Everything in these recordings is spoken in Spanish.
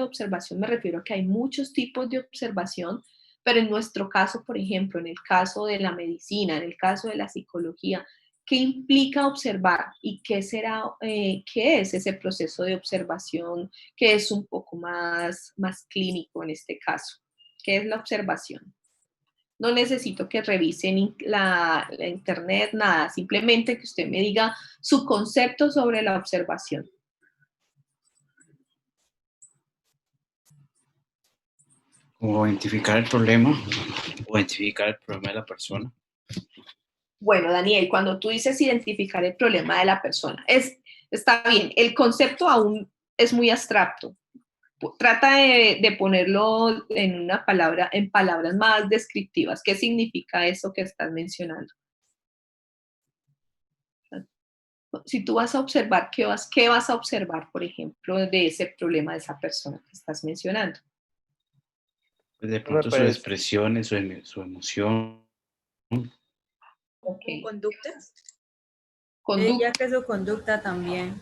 observación me refiero a que hay muchos tipos de observación, pero en nuestro caso, por ejemplo, en el caso de la medicina, en el caso de la psicología, ¿qué implica observar y qué es ese proceso de observación que es un poco más clínico en este caso? ¿Qué es la observación? No necesito que revisen la internet, nada, simplemente que usted me diga su concepto sobre la observación. O identificar el problema, o identificar el problema de la persona. Bueno, Daniel, cuando tú dices identificar el problema de la persona, está bien, el concepto aún es muy abstracto. Trata de ponerlo en palabras más descriptivas. ¿Qué significa eso que estás mencionando? Si tú vas a observar, ¿qué vas a observar, por ejemplo, de ese problema de esa persona que estás mencionando? Pues de pronto sus expresiones, su emoción. Okay. ¿Conductas? Conducta. Ella que su conducta también.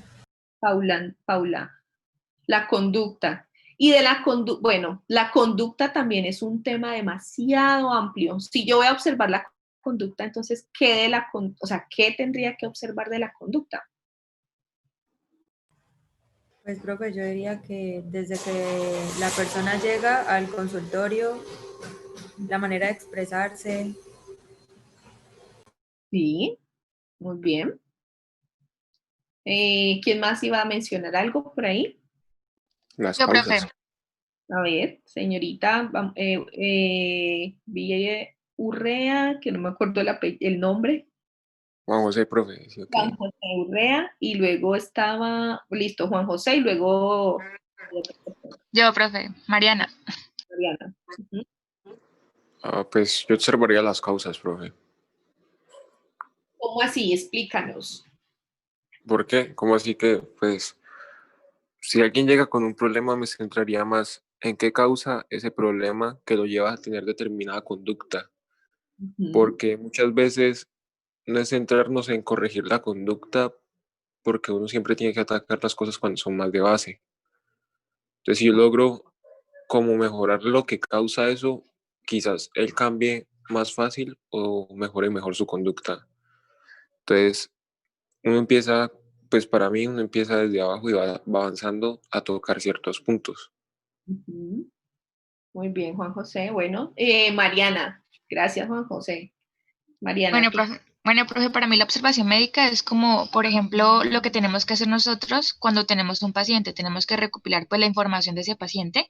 Paula, la conducta. Y de la conducta, bueno, la conducta también es un tema demasiado amplio. Si yo voy a observar la conducta, entonces, ¿qué tendría que observar de la conducta? Pues creo que yo diría que desde que la persona llega al consultorio, la manera de expresarse. Sí, muy bien. ¿Quién más iba a mencionar algo por ahí? Las Yo, causas. profe. A ver, señorita Urrea, que no me acuerdo el nombre. Juan José, profe. Sí, okay. Juan José Urrea, y luego estaba, listo, Juan José, y luego... Yo, profe. Mariana. Mariana. Pues yo observaría las causas, profe. ¿Cómo así? Explícanos. ¿Por qué? ¿Cómo así que, pues, si alguien llega con un problema, me centraría más en qué causa ese problema que lo lleva a tener determinada conducta? Porque muchas veces no es centrarnos en corregir la conducta, porque uno siempre tiene que atacar las cosas cuando son más de base. Entonces, si yo logro como mejorar lo que causa eso, quizás él cambie más fácil o mejore mejor su conducta. Entonces, uno empieza, pues para mí, uno empieza desde abajo y va avanzando a tocar ciertos puntos. Muy bien, Juan José. Bueno, Mariana. Gracias, Juan José. Mariana. Bueno, profe, para mí la observación médica es como, por ejemplo, lo que tenemos que hacer nosotros cuando tenemos un paciente. Tenemos que recopilar pues la información de ese paciente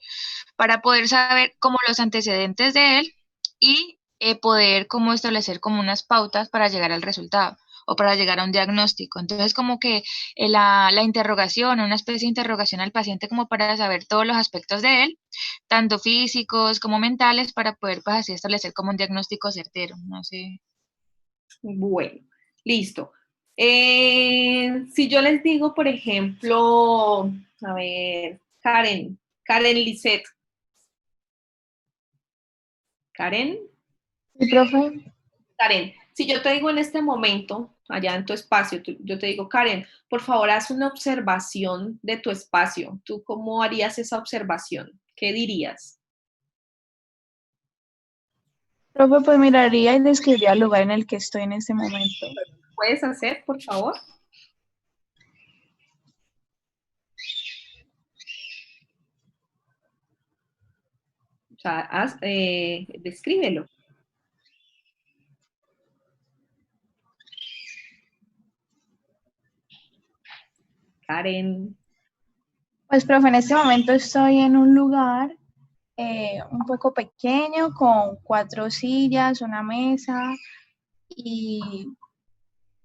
para poder saber como los antecedentes de él y poder como establecer como unas pautas para llegar al resultado o para llegar a un diagnóstico. Entonces, como que la interrogación, una especie de interrogación al paciente como para saber todos los aspectos de él, tanto físicos como mentales, para poder pues así establecer como un diagnóstico certero. No sé. Bueno, listo. Si yo les digo, por ejemplo, a ver, Karen Lisset. Karen. Sí, profe. Karen, si yo te digo en este momento, allá en tu espacio, yo te digo, Karen, por favor, haz una observación de tu espacio. ¿Tú cómo harías esa observación? ¿Qué dirías? Profe, pues miraría y describiría el lugar en el que estoy en este momento. ¿Puedes hacer, por favor? O sea, descríbelo. Karen. Pues, profe, en este momento estoy en un lugar un poco pequeño, con 4 sillas, una mesa y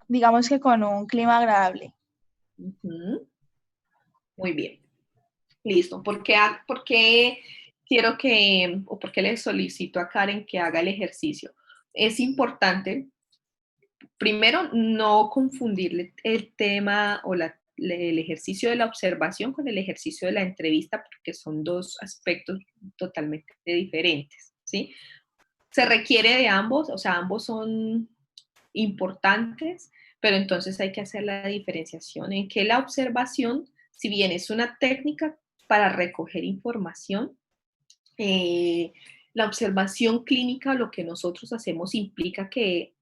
digamos que con un clima agradable. Muy bien. Listo. ¿Por qué quiero o por qué le solicito a Karen que haga el ejercicio? Es importante, primero, no confundirle el tema o el ejercicio de la observación con el ejercicio de la entrevista, porque son dos aspectos totalmente diferentes, ¿sí? Se requiere de ambos, o sea, ambos son importantes, pero entonces hay que hacer la diferenciación en que la observación, si bien es una técnica, para recoger información. La observación clínica, lo que nosotros hacemos implica que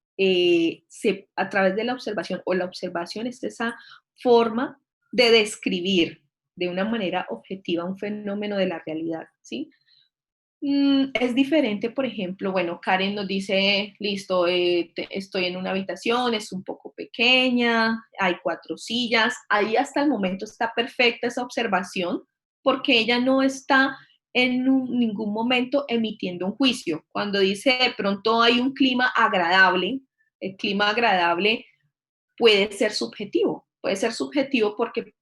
a través de la observación, o la observación es esa forma de describir de una manera objetiva un fenómeno de la realidad, ¿sí? Es diferente, por ejemplo, bueno, Karen nos dice, listo, estoy en una habitación, es un poco pequeña, hay 4 sillas, ahí hasta el momento está perfecta esa observación, porque ella no está en ningún momento emitiendo un juicio. Cuando dice de pronto hay un clima agradable, el clima agradable puede ser subjetivo porque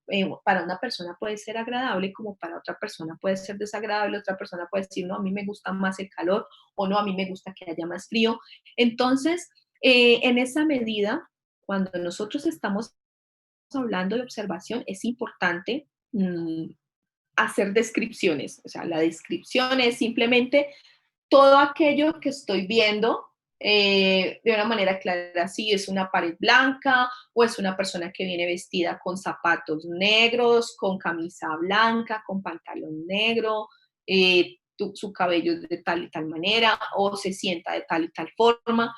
para una persona puede ser agradable como para otra persona puede ser desagradable, otra persona puede decir, no, a mí me gusta más el calor o no, a mí me gusta que haya más frío. Entonces, en esa medida, cuando nosotros estamos hablando de observación, es importante hacer descripciones. O sea, la descripción es simplemente todo aquello que estoy viendo de una manera clara, si es una pared blanca o es una persona que viene vestida con zapatos negros, con camisa blanca, con pantalón negro, su cabello es de tal y tal manera o se sienta de tal y tal forma.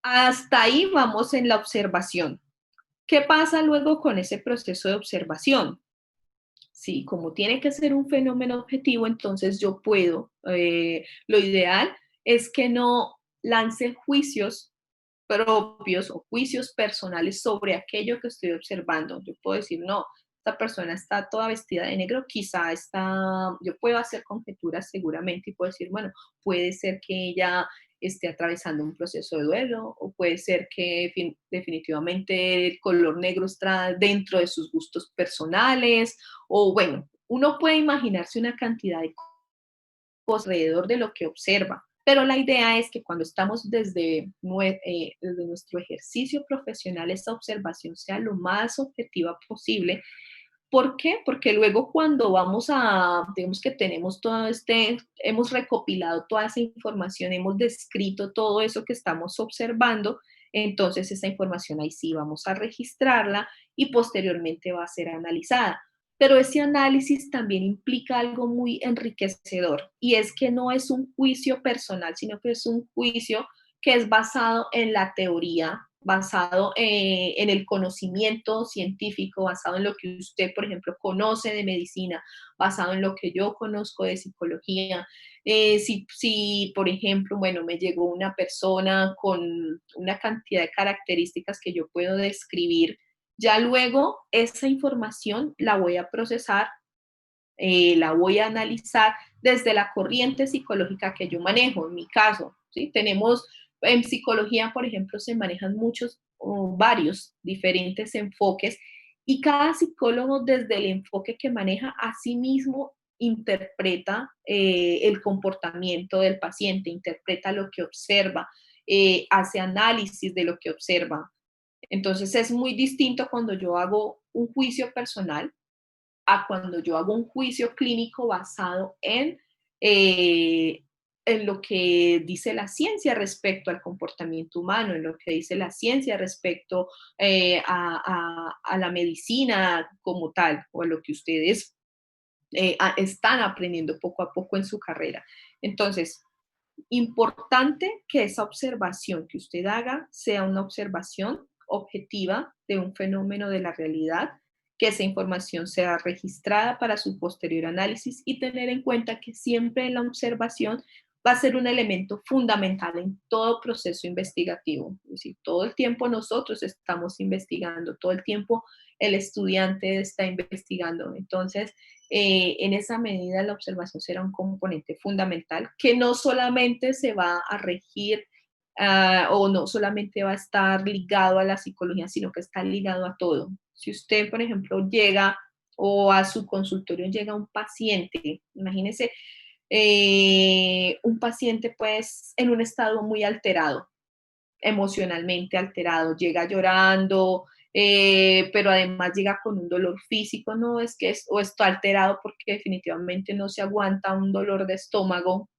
Hasta ahí vamos en la observación. ¿Qué pasa luego con ese proceso de observación? Sí, como tiene que ser un fenómeno objetivo, entonces yo puedo, lo ideal es que no lance juicios propios o juicios personales sobre aquello que estoy observando. Yo puedo decir, no, esta persona está toda vestida de negro, quizá está, yo puedo hacer conjeturas seguramente y puedo decir, bueno, puede ser que ella esté atravesando un proceso de duelo o puede ser que definitivamente el color negro está dentro de sus gustos personales o bueno, uno puede imaginarse una cantidad de cosas alrededor de lo que observa. Pero la idea es que cuando estamos desde nuestro ejercicio profesional, esta observación sea lo más objetiva posible. ¿Por qué? Porque luego cuando vamos digamos que tenemos hemos recopilado toda esa información, hemos descrito todo eso que estamos observando, entonces esa información ahí sí vamos a registrarla y posteriormente va a ser analizada. Pero ese análisis también implica algo muy enriquecedor y es que no es un juicio personal, sino que es un juicio que es basado en la teoría, basado en el conocimiento científico, basado en lo que usted, por ejemplo, conoce de medicina, basado en lo que yo conozco de psicología. Si, por ejemplo, bueno, me llegó una persona con una cantidad de características que yo puedo describir, ya luego esa información la voy a procesar, la voy a analizar desde la corriente psicológica que yo manejo. En mi caso, ¿sí? Tenemos, en psicología, por ejemplo, se manejan muchos o varios diferentes enfoques y cada psicólogo desde el enfoque que maneja a sí mismo interpreta el comportamiento del paciente, interpreta lo que observa, hace análisis de lo que observa. Entonces es muy distinto cuando yo hago un juicio personal a cuando yo hago un juicio clínico basado en lo que dice la ciencia respecto al comportamiento humano, en lo que dice la ciencia respecto a la medicina como tal, o a lo que ustedes están aprendiendo poco a poco en su carrera. Entonces, importante que esa observación que usted haga sea una observación objetiva de un fenómeno de la realidad, que esa información sea registrada para su posterior análisis y tener en cuenta que siempre la observación va a ser un elemento fundamental en todo proceso investigativo. Es decir, todo el tiempo nosotros estamos investigando, todo el tiempo el estudiante está investigando. Entonces, en esa medida la observación será un componente fundamental que no solamente se va a regir o no solamente va a estar ligado a la psicología, sino que está ligado a todo. Si usted, por ejemplo, llega o a su consultorio llega un paciente, imagínese un paciente pues en un estado muy alterado, emocionalmente alterado, llega llorando, pero además llega con un dolor físico, no es que o está alterado porque definitivamente no se aguanta un dolor de estómago.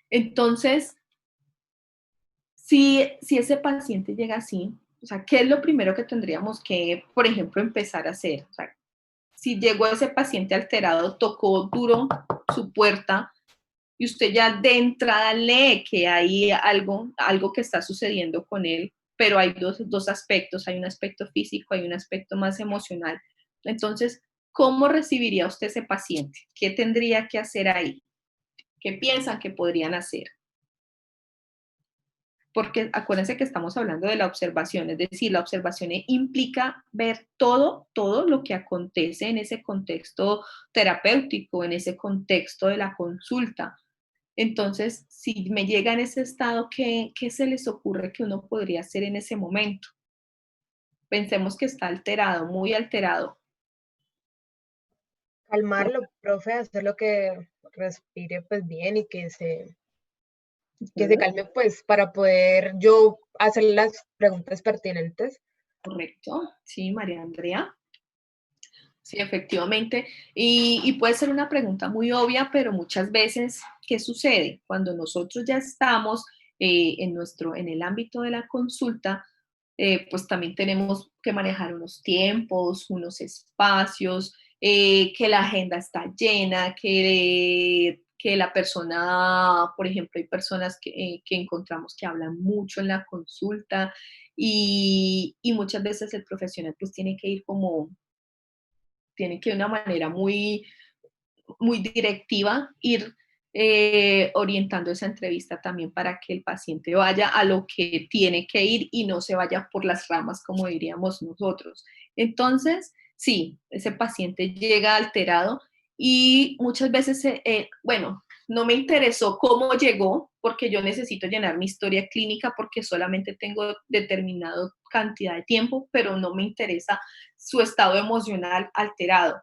Entonces, si ese paciente llega así, o sea, ¿qué es lo primero que tendríamos que, por ejemplo, empezar a hacer? O sea, si llegó ese paciente alterado, tocó duro su puerta y usted ya de entrada lee que hay algo que está sucediendo con él, pero hay dos aspectos, hay un aspecto físico, hay un aspecto más emocional. Entonces, ¿cómo recibiría usted ese paciente? ¿Qué tendría que hacer ahí? ¿Qué piensan que podrían hacer? Porque acuérdense que estamos hablando de la observación, es decir, la observación implica ver todo lo que acontece en ese contexto terapéutico, en ese contexto de la consulta. Entonces, si me llega en ese estado, ¿qué se les ocurre que uno podría hacer en ese momento? Pensemos que está alterado, muy alterado. Calmarlo, profe, hacerlo que respire pues bien y que se calme pues para poder yo hacer las preguntas pertinentes. Correcto, sí, María Andrea. Sí, efectivamente. Y puede ser una pregunta muy obvia, pero muchas veces, ¿qué sucede? Cuando nosotros ya estamos en el ámbito de la consulta, pues también tenemos que manejar unos tiempos, unos espacios, que la agenda está llena, que la persona, por ejemplo, hay personas que encontramos que hablan mucho en la consulta y muchas veces el profesional pues tiene que ir de una manera muy, muy directiva ir orientando esa entrevista también para que el paciente vaya a lo que tiene que ir y no se vaya por las ramas, como diríamos nosotros. Entonces, sí, ese paciente llega alterado y muchas veces, bueno, no me interesó cómo llegó, porque yo necesito llenar mi historia clínica porque solamente tengo determinada cantidad de tiempo, pero no me interesa su estado emocional alterado.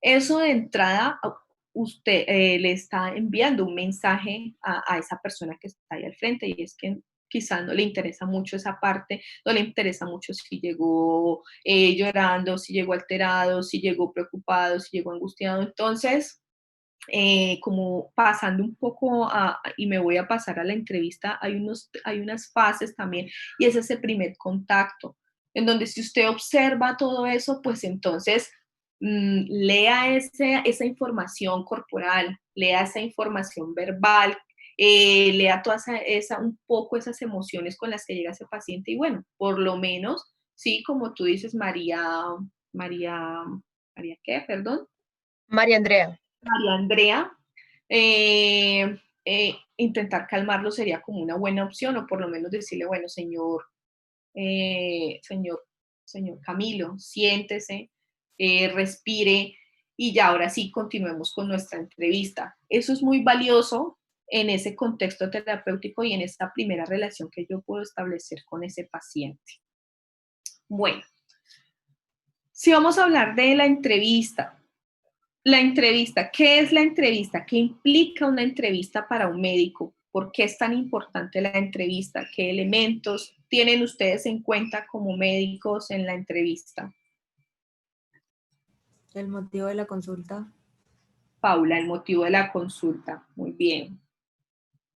Eso de entrada, usted le está enviando un mensaje a esa persona que está ahí al frente y es que quizás no le interesa mucho esa parte, no le interesa mucho si llegó llorando, si llegó alterado, si llegó preocupado, si llegó angustiado. Entonces, como pasando un poco y me voy a pasar a la entrevista, hay unas fases también y es ese primer contacto, en donde si usted observa todo eso, pues entonces lea esa información corporal, lea esa información verbal, lea un poco esas emociones con las que llega ese paciente y bueno, por lo menos, sí, como tú dices, María, ¿qué? Perdón. María Andrea. María Andrea, intentar calmarlo sería como una buena opción, o por lo menos decirle, bueno, señor Camilo, siéntese, respire, y ya ahora sí continuemos con nuestra entrevista. Eso es muy valioso en ese contexto terapéutico y en esta primera relación que yo puedo establecer con ese paciente. Bueno, si vamos a hablar de la entrevista, ¿qué es la entrevista? ¿Qué implica una entrevista para un médico? ¿Por qué es tan importante la entrevista? ¿Qué elementos tienen ustedes en cuenta como médicos en la entrevista? El motivo de la consulta. Paula, el motivo de la consulta. Muy bien.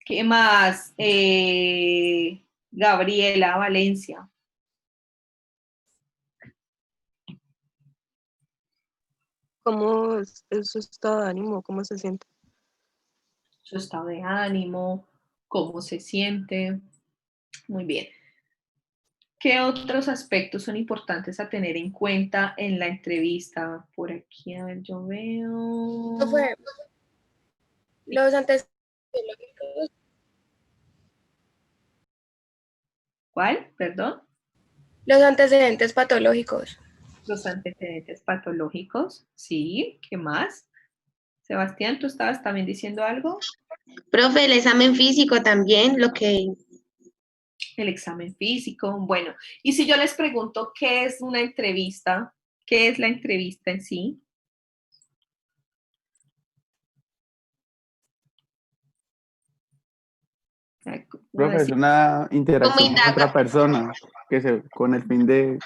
¿Qué más? Gabriela, Valencia. ¿Cómo es su estado de ánimo? ¿Cómo se siente? Su estado de ánimo, cómo se siente. Muy bien. ¿Qué otros aspectos son importantes a tener en cuenta en la entrevista? Por aquí, a ver, yo veo. Los antecedentes. ¿Cuál? Perdón. Los antecedentes patológicos. Los antecedentes patológicos. Sí. ¿Qué más? Sebastián, ¿tú estabas también diciendo algo? Profe, el examen físico también, El examen físico. Bueno, y si yo les pregunto qué es una entrevista, ¿qué es la entrevista en sí? Profe, es una interacción con otra persona con el fin de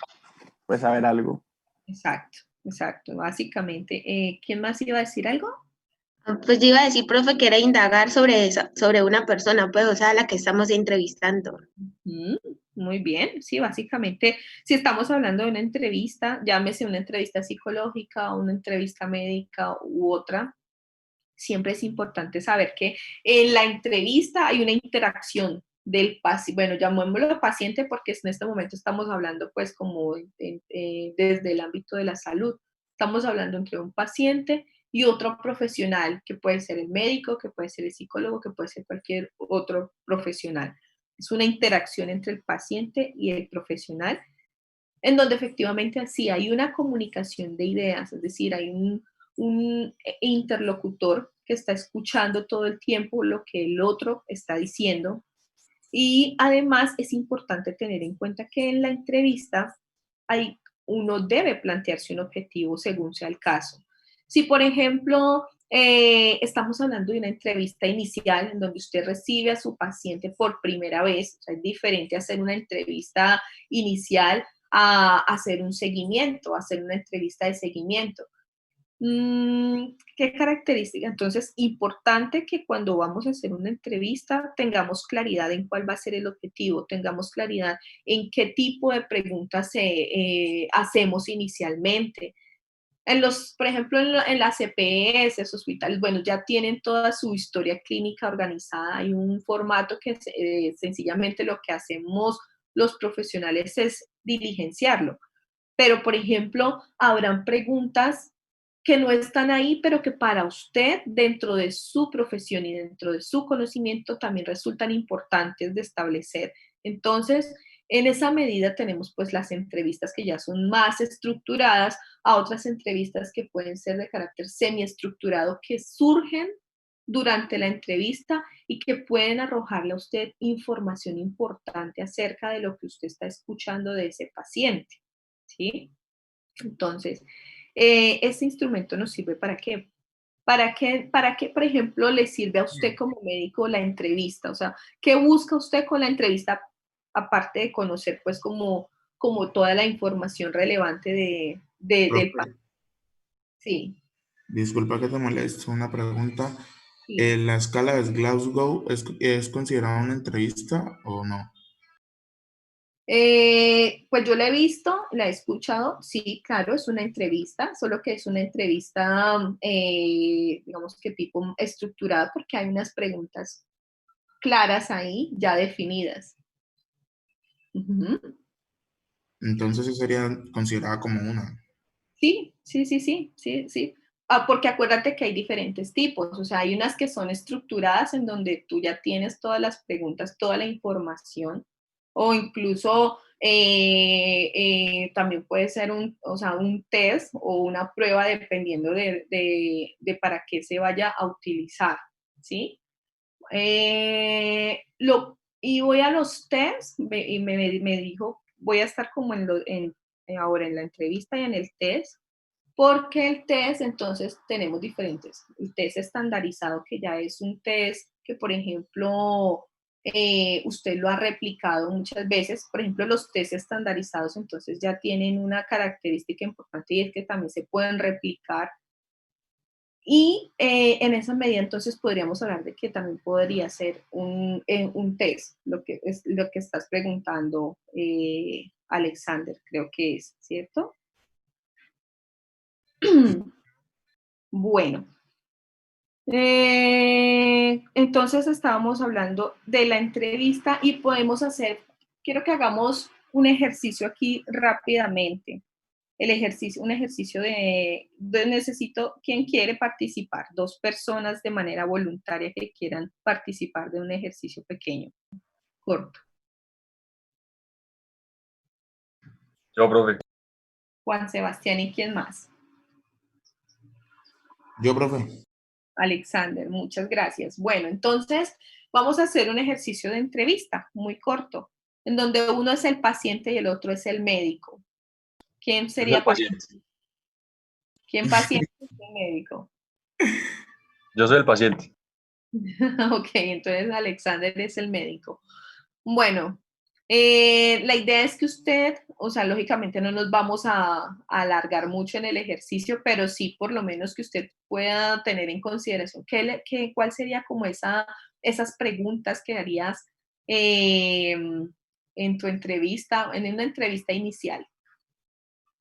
pues saber algo. Exacto, exacto. Básicamente, ¿quién más iba a decir algo? Pues yo iba a decir, profe, que era indagar sobre una persona, pues, o sea, la que estamos entrevistando. Muy bien, sí, básicamente, si estamos hablando de una entrevista, llámese una entrevista psicológica, una entrevista médica u otra, siempre es importante saber que en la entrevista hay una interacción del paciente, bueno, llamémoslo paciente porque en este momento estamos hablando pues como desde el ámbito de la salud. Estamos hablando entre un paciente y otro profesional, que puede ser el médico, que puede ser el psicólogo, que puede ser cualquier otro profesional. Es una interacción entre el paciente y el profesional, en donde efectivamente así hay una comunicación de ideas, es decir, hay un interlocutor que está escuchando todo el tiempo lo que el otro está diciendo. Y además es importante tener en cuenta que en la entrevista uno debe plantearse un objetivo según sea el caso. Si, por ejemplo, estamos hablando de una entrevista inicial en donde usted recibe a su paciente por primera vez, o sea, es diferente hacer una entrevista inicial a hacer un seguimiento, a hacer una entrevista de seguimiento. ¿Qué característica? Entonces, importante que cuando vamos a hacer una entrevista tengamos claridad en cuál va a ser el objetivo, tengamos claridad en qué tipo de preguntas hacemos inicialmente. Por ejemplo, en las EPS, hospitales, bueno, ya tienen toda su historia clínica organizada. Hay un formato que sencillamente lo que hacemos los profesionales es diligenciarlo. Pero, por ejemplo, habrán preguntas que no están ahí, pero que para usted, dentro de su profesión y dentro de su conocimiento, también resultan importantes de establecer. Entonces, en esa medida tenemos pues las entrevistas que ya son más estructuradas, a otras entrevistas que pueden ser de carácter semiestructurado, que surgen durante la entrevista y que pueden arrojarle a usted información importante acerca de lo que usted está escuchando de ese paciente, ¿sí? Entonces, este instrumento nos sirve ¿para qué? ¿Para qué, por ejemplo, le sirve a usted como médico la entrevista? O sea, ¿qué busca usted con la entrevista, aparte de conocer, pues, como toda la información relevante del Profe, paciente? Sí, disculpa que te moleste, una pregunta. sí. ¿La escala de Glasgow es considerada una entrevista o no? Pues yo la he visto, la he escuchado, sí, claro, es una entrevista, solo que es una entrevista, digamos que tipo estructurada, porque hay unas preguntas claras ahí, ya definidas. Ujú. Entonces sí sería considerada como una. Sí, sí, sí, sí, sí, sí. Porque acuérdate que hay diferentes tipos, o sea, hay unas que son estructuradas en donde tú ya tienes todas las preguntas, toda la información, o incluso también puede ser o sea, un test o una prueba dependiendo de para qué se vaya a utilizar, ¿sí? Y voy a los tests y me dijo, voy a estar como ahora en la entrevista y en el test, porque el test entonces tenemos diferentes. El test estandarizado, que ya es un test que, por ejemplo, usted lo ha replicado muchas veces. Por ejemplo, los test estandarizados entonces ya tienen una característica importante y es que también se pueden replicar. Y en esa medida entonces podríamos hablar de que también podría ser un test, lo que estás preguntando, Alexander, creo que es, ¿cierto? Bueno, entonces estábamos hablando de la entrevista y quiero que hagamos un ejercicio aquí rápidamente. Un ejercicio necesito, ¿quién quiere participar? 2 personas de manera voluntaria que quieran participar de un ejercicio pequeño, corto. Yo, profe. Juan Sebastián, ¿y quién más? Yo, profe. Alexander, muchas gracias. Bueno, entonces vamos a hacer un ejercicio de entrevista muy corto, en donde uno es el paciente y el otro es el médico. ¿Quién sería paciente? ¿Quién paciente y quién médico? Yo soy el paciente. Ok, entonces Alexander es el médico. Bueno, la idea es que usted, o sea, lógicamente no nos vamos a alargar mucho en el ejercicio, pero sí por lo menos que usted pueda tener en consideración cuál sería como esas preguntas que harías en tu entrevista, en una entrevista inicial.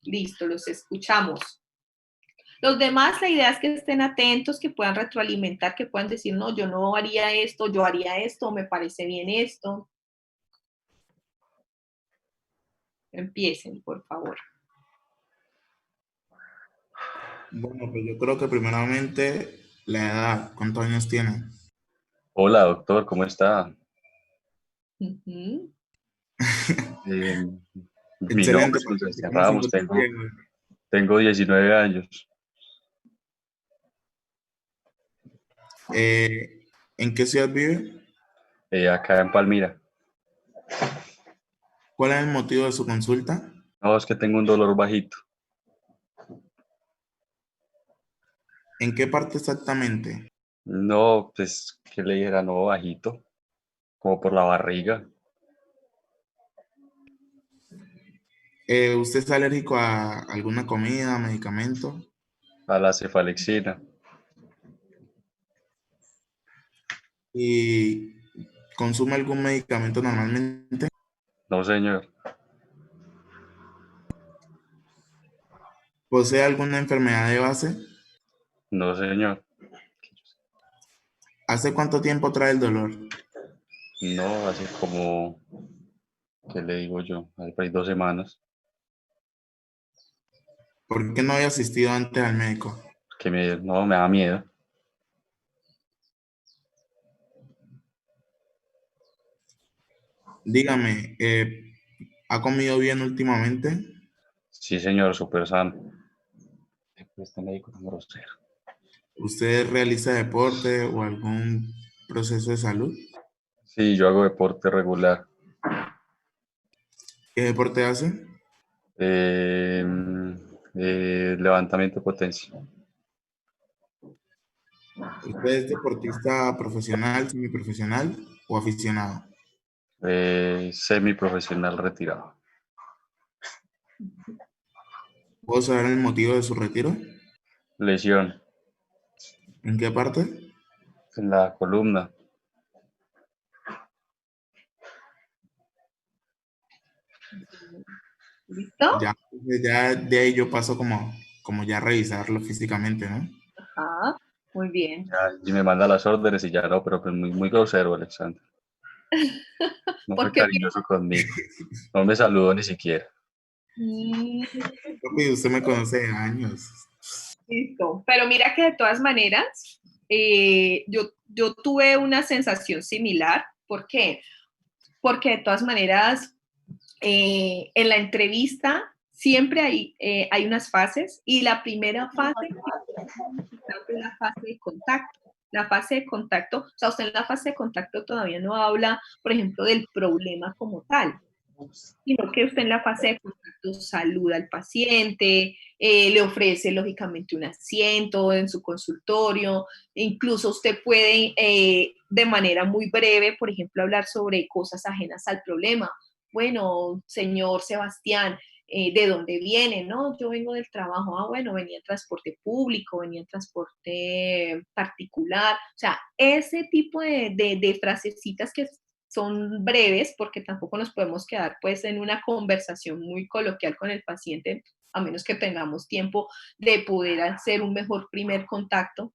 Listo, los escuchamos. Los demás, la idea es que estén atentos, que puedan retroalimentar, que puedan decir, no, yo no haría esto, yo haría esto, me parece bien esto. Empiecen, por favor. Bueno, pues yo creo que primeramente la edad, ¿cuántos años tiene? Hola, doctor, ¿cómo está? Ujú. Mi nombre es Sebastián Ramos, tengo 19 años. ¿En qué ciudad vive? Acá en Palmira. ¿Cuál es el motivo de su consulta? No, es que tengo un dolor bajito. ¿En qué parte exactamente? No, pues, ¿qué le dijera? No, bajito, como por la barriga. ¿Usted es alérgico a alguna comida, medicamento? A la cefalexina. ¿Y consume algún medicamento normalmente? No, señor. ¿Posee alguna enfermedad de base? No, señor. ¿Hace cuánto tiempo trae el dolor? No, hace como, ¿qué le digo yo? Hace 2 semanas. ¿Por qué no había asistido antes al médico? Que no, me da miedo. Dígame, ¿ha comido bien últimamente? Sí, señor, súper sano. Este médico tan grosero. ¿Usted realiza deporte o algún proceso de salud? Sí, yo hago deporte regular. ¿Qué deporte hace? Levantamiento de potencia. ¿Usted es deportista profesional, semiprofesional o aficionado? Semiprofesional retirado. ¿Puedo saber el motivo de su retiro? Lesión ¿En qué parte? en la columna. ¿Listo? Ya de ahí yo paso como ya a revisarlo físicamente, ¿no? Ajá, muy bien. Ya, y me manda las órdenes y ya no, pero pues muy grosero, Alexander. No fue Porque cariñoso conmigo. No me saludó ni siquiera. Papi, usted me conoce de años. Listo. Pero mira que de todas maneras, yo tuve una sensación similar. ¿Por qué? Porque de todas maneras, en la entrevista siempre hay unas fases y la primera fase es la fase de contacto. La fase de contacto, o sea, usted en la fase de contacto todavía no habla, por ejemplo, del problema como tal, sino que usted en la fase de contacto saluda al paciente, le ofrece lógicamente un asiento en su consultorio, incluso usted puede de manera muy breve, por ejemplo, hablar sobre cosas ajenas al problema. Bueno, señor Sebastián, ¿de dónde viene? No, yo vengo del trabajo. Ah, bueno, venía en transporte público, venía en transporte particular. O sea, ese tipo de frasecitas que son breves, porque tampoco nos podemos quedar pues en una conversación muy coloquial con el paciente, a menos que tengamos tiempo de poder hacer un mejor primer contacto.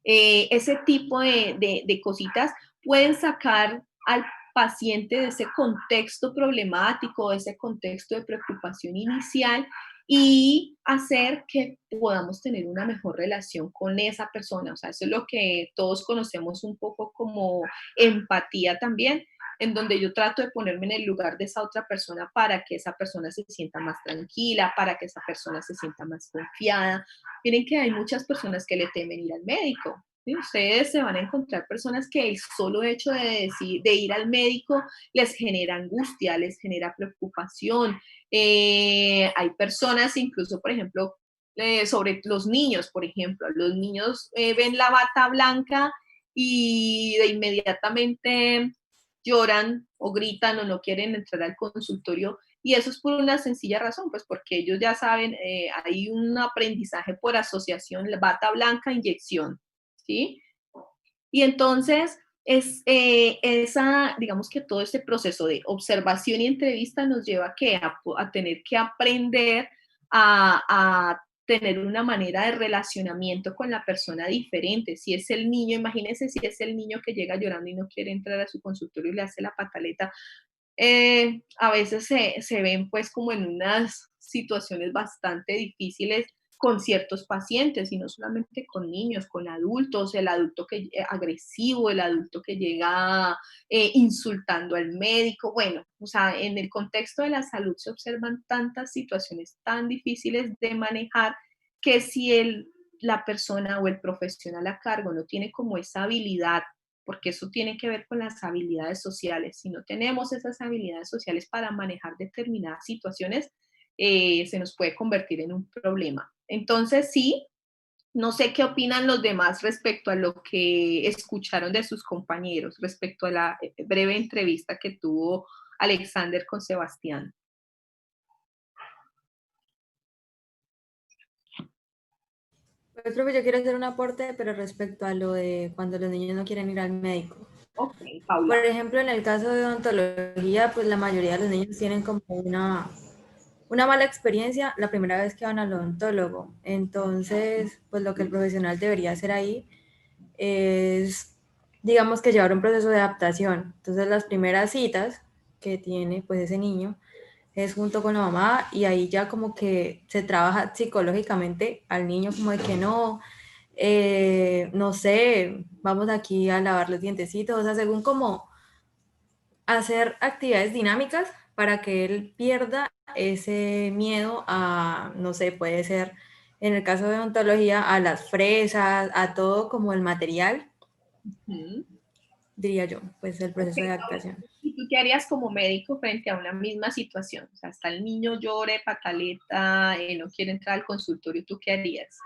Ese tipo de cositas pueden sacar al paciente de ese contexto problemático, de ese contexto de preocupación inicial y hacer que podamos tener una mejor relación con esa persona. O sea, eso es lo que todos conocemos un poco como empatía también, en donde yo trato de ponerme en el lugar de esa otra persona para que esa persona se sienta más tranquila, para que esa persona se sienta más confiada. Miren que hay muchas personas que le temen ir al médico. ¿Sí? Ustedes se van a encontrar personas que el solo hecho de ir al médico les genera angustia, les genera preocupación. Hay personas, incluso, por ejemplo, sobre los niños, por ejemplo, los niños ven la bata blanca y de inmediatamente lloran o gritan o no quieren entrar al consultorio. Y eso es por una sencilla razón, pues porque ellos ya saben, hay un aprendizaje por asociación, bata blanca, inyección, ¿sí? Y entonces, digamos que todo este proceso de observación y entrevista nos lleva a tener que aprender a tener una manera de relacionamiento con la persona diferente. Si es el niño, imagínense si es el niño que llega llorando y no quiere entrar a su consultorio y le hace la pataleta, a veces se ven pues como en unas situaciones bastante difíciles con ciertos pacientes, y no solamente con niños, con adultos, el adulto que agresivo, el adulto que llega insultando al médico. Bueno, o sea, en el contexto de la salud se observan tantas situaciones tan difíciles de manejar que si la persona o el profesional a cargo no tiene como esa habilidad, porque eso tiene que ver con las habilidades sociales. Si no tenemos esas habilidades sociales para manejar determinadas situaciones, se nos puede convertir en un problema. Entonces, sí, no sé qué opinan los demás respecto a lo que escucharon de sus compañeros, respecto a la breve entrevista que tuvo Alexander con Sebastián. Pues, profe, yo quiero hacer un aporte, pero respecto a lo de cuando los niños no quieren ir al médico. Ok, Paula. Por ejemplo, en el caso de odontología, pues la mayoría de los niños tienen como una mala experiencia la primera vez que van al odontólogo. Entonces, pues lo que el profesional debería hacer ahí es, digamos que llevar un proceso de adaptación. Entonces, las primeras citas que tiene pues ese niño es junto con la mamá, y ahí ya como que se trabaja psicológicamente al niño, como de que no, no sé, vamos aquí a lavar los dientecitos, o sea, según como hacer actividades dinámicas para que él pierda ese miedo a, no sé, puede ser en el caso de odontología, a las fresas, a todo como el material, diría yo, pues el proceso de adaptación. ¿Y tú qué harías como médico frente a una misma situación? O sea, hasta el niño llore, pataleta, no quiere entrar al consultorio, ¿tú qué harías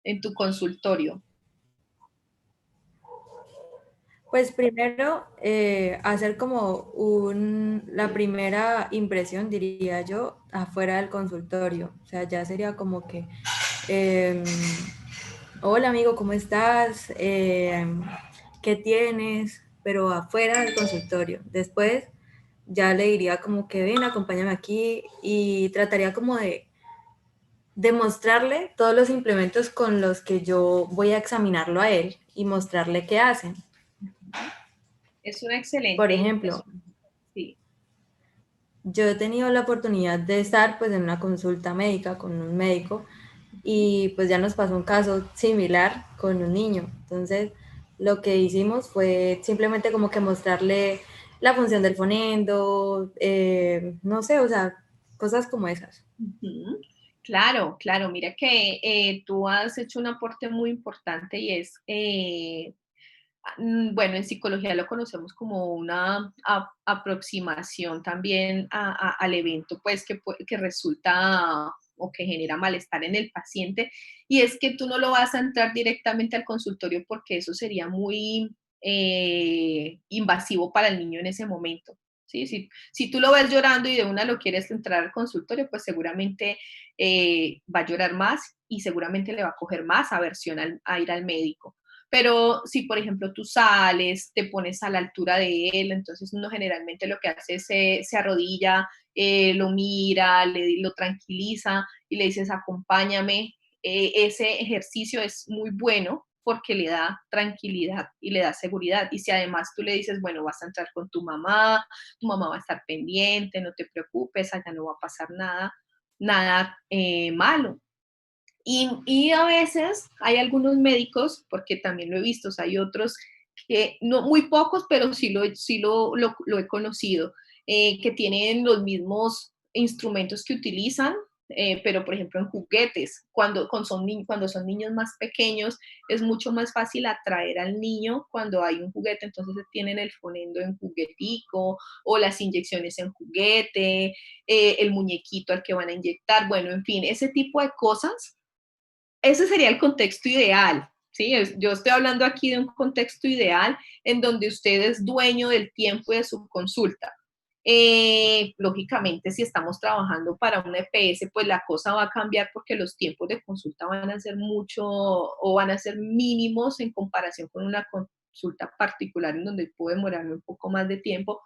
en tu consultorio? Pues primero, hacer como la primera impresión, diría yo, afuera del consultorio. O sea, ya sería como que, hola amigo, ¿cómo estás? ¿Qué tienes? Pero afuera del consultorio. Después ya le diría como que ven, acompáñame aquí, y trataría como de mostrarle todos los implementos con los que yo voy a examinarlo a él y mostrarle qué hacen. Es una excelente. Por ejemplo, sí. Yo he tenido la oportunidad de estar pues en una consulta médica con un médico, y pues ya nos pasó un caso similar con un niño. Entonces, lo que hicimos fue simplemente como que mostrarle la función del fonendo, no sé, o sea, cosas como esas. Claro, claro. Mira que tú has hecho un aporte muy importante, y es, bueno, en psicología lo conocemos como una aproximación también al evento, pues que resulta o que genera malestar en el paciente, y es que tú no lo vas a entrar directamente al consultorio porque eso sería muy invasivo para el niño en ese momento. ¿Sí? Si tú lo ves llorando y de una lo quieres entrar al consultorio, pues seguramente va a llorar más y seguramente le va a coger más aversión a ir al médico. Pero si, por ejemplo, tú sales, te pones a la altura de él, entonces uno generalmente lo que hace es se arrodilla, lo mira, lo tranquiliza y le dices, acompáñame. Ese ejercicio es muy bueno porque le da tranquilidad y le da seguridad. Y si además tú le dices, bueno, vas a entrar con tu mamá va a estar pendiente, no te preocupes, allá no va a pasar nada malo. Y a veces hay algunos médicos, porque también lo he visto, o sea, hay otros que, no muy pocos, pero sí lo he conocido, que tienen los mismos instrumentos que utilizan, pero por ejemplo en juguetes, cuando son niños más pequeños, es mucho más fácil atraer al niño cuando hay un juguete, entonces tienen el fonendo en juguetico, o las inyecciones en juguete, el muñequito al que van a inyectar, bueno, en fin, ese tipo de cosas. Ese sería el contexto ideal, ¿sí? Yo estoy hablando aquí de un contexto ideal en donde usted es dueño del tiempo de su consulta. Lógicamente, si estamos trabajando para una EPS, pues la cosa va a cambiar porque los tiempos de consulta van a ser mucho o van a ser mínimos en comparación con una consulta particular en donde puedo demorarme un poco más de tiempo,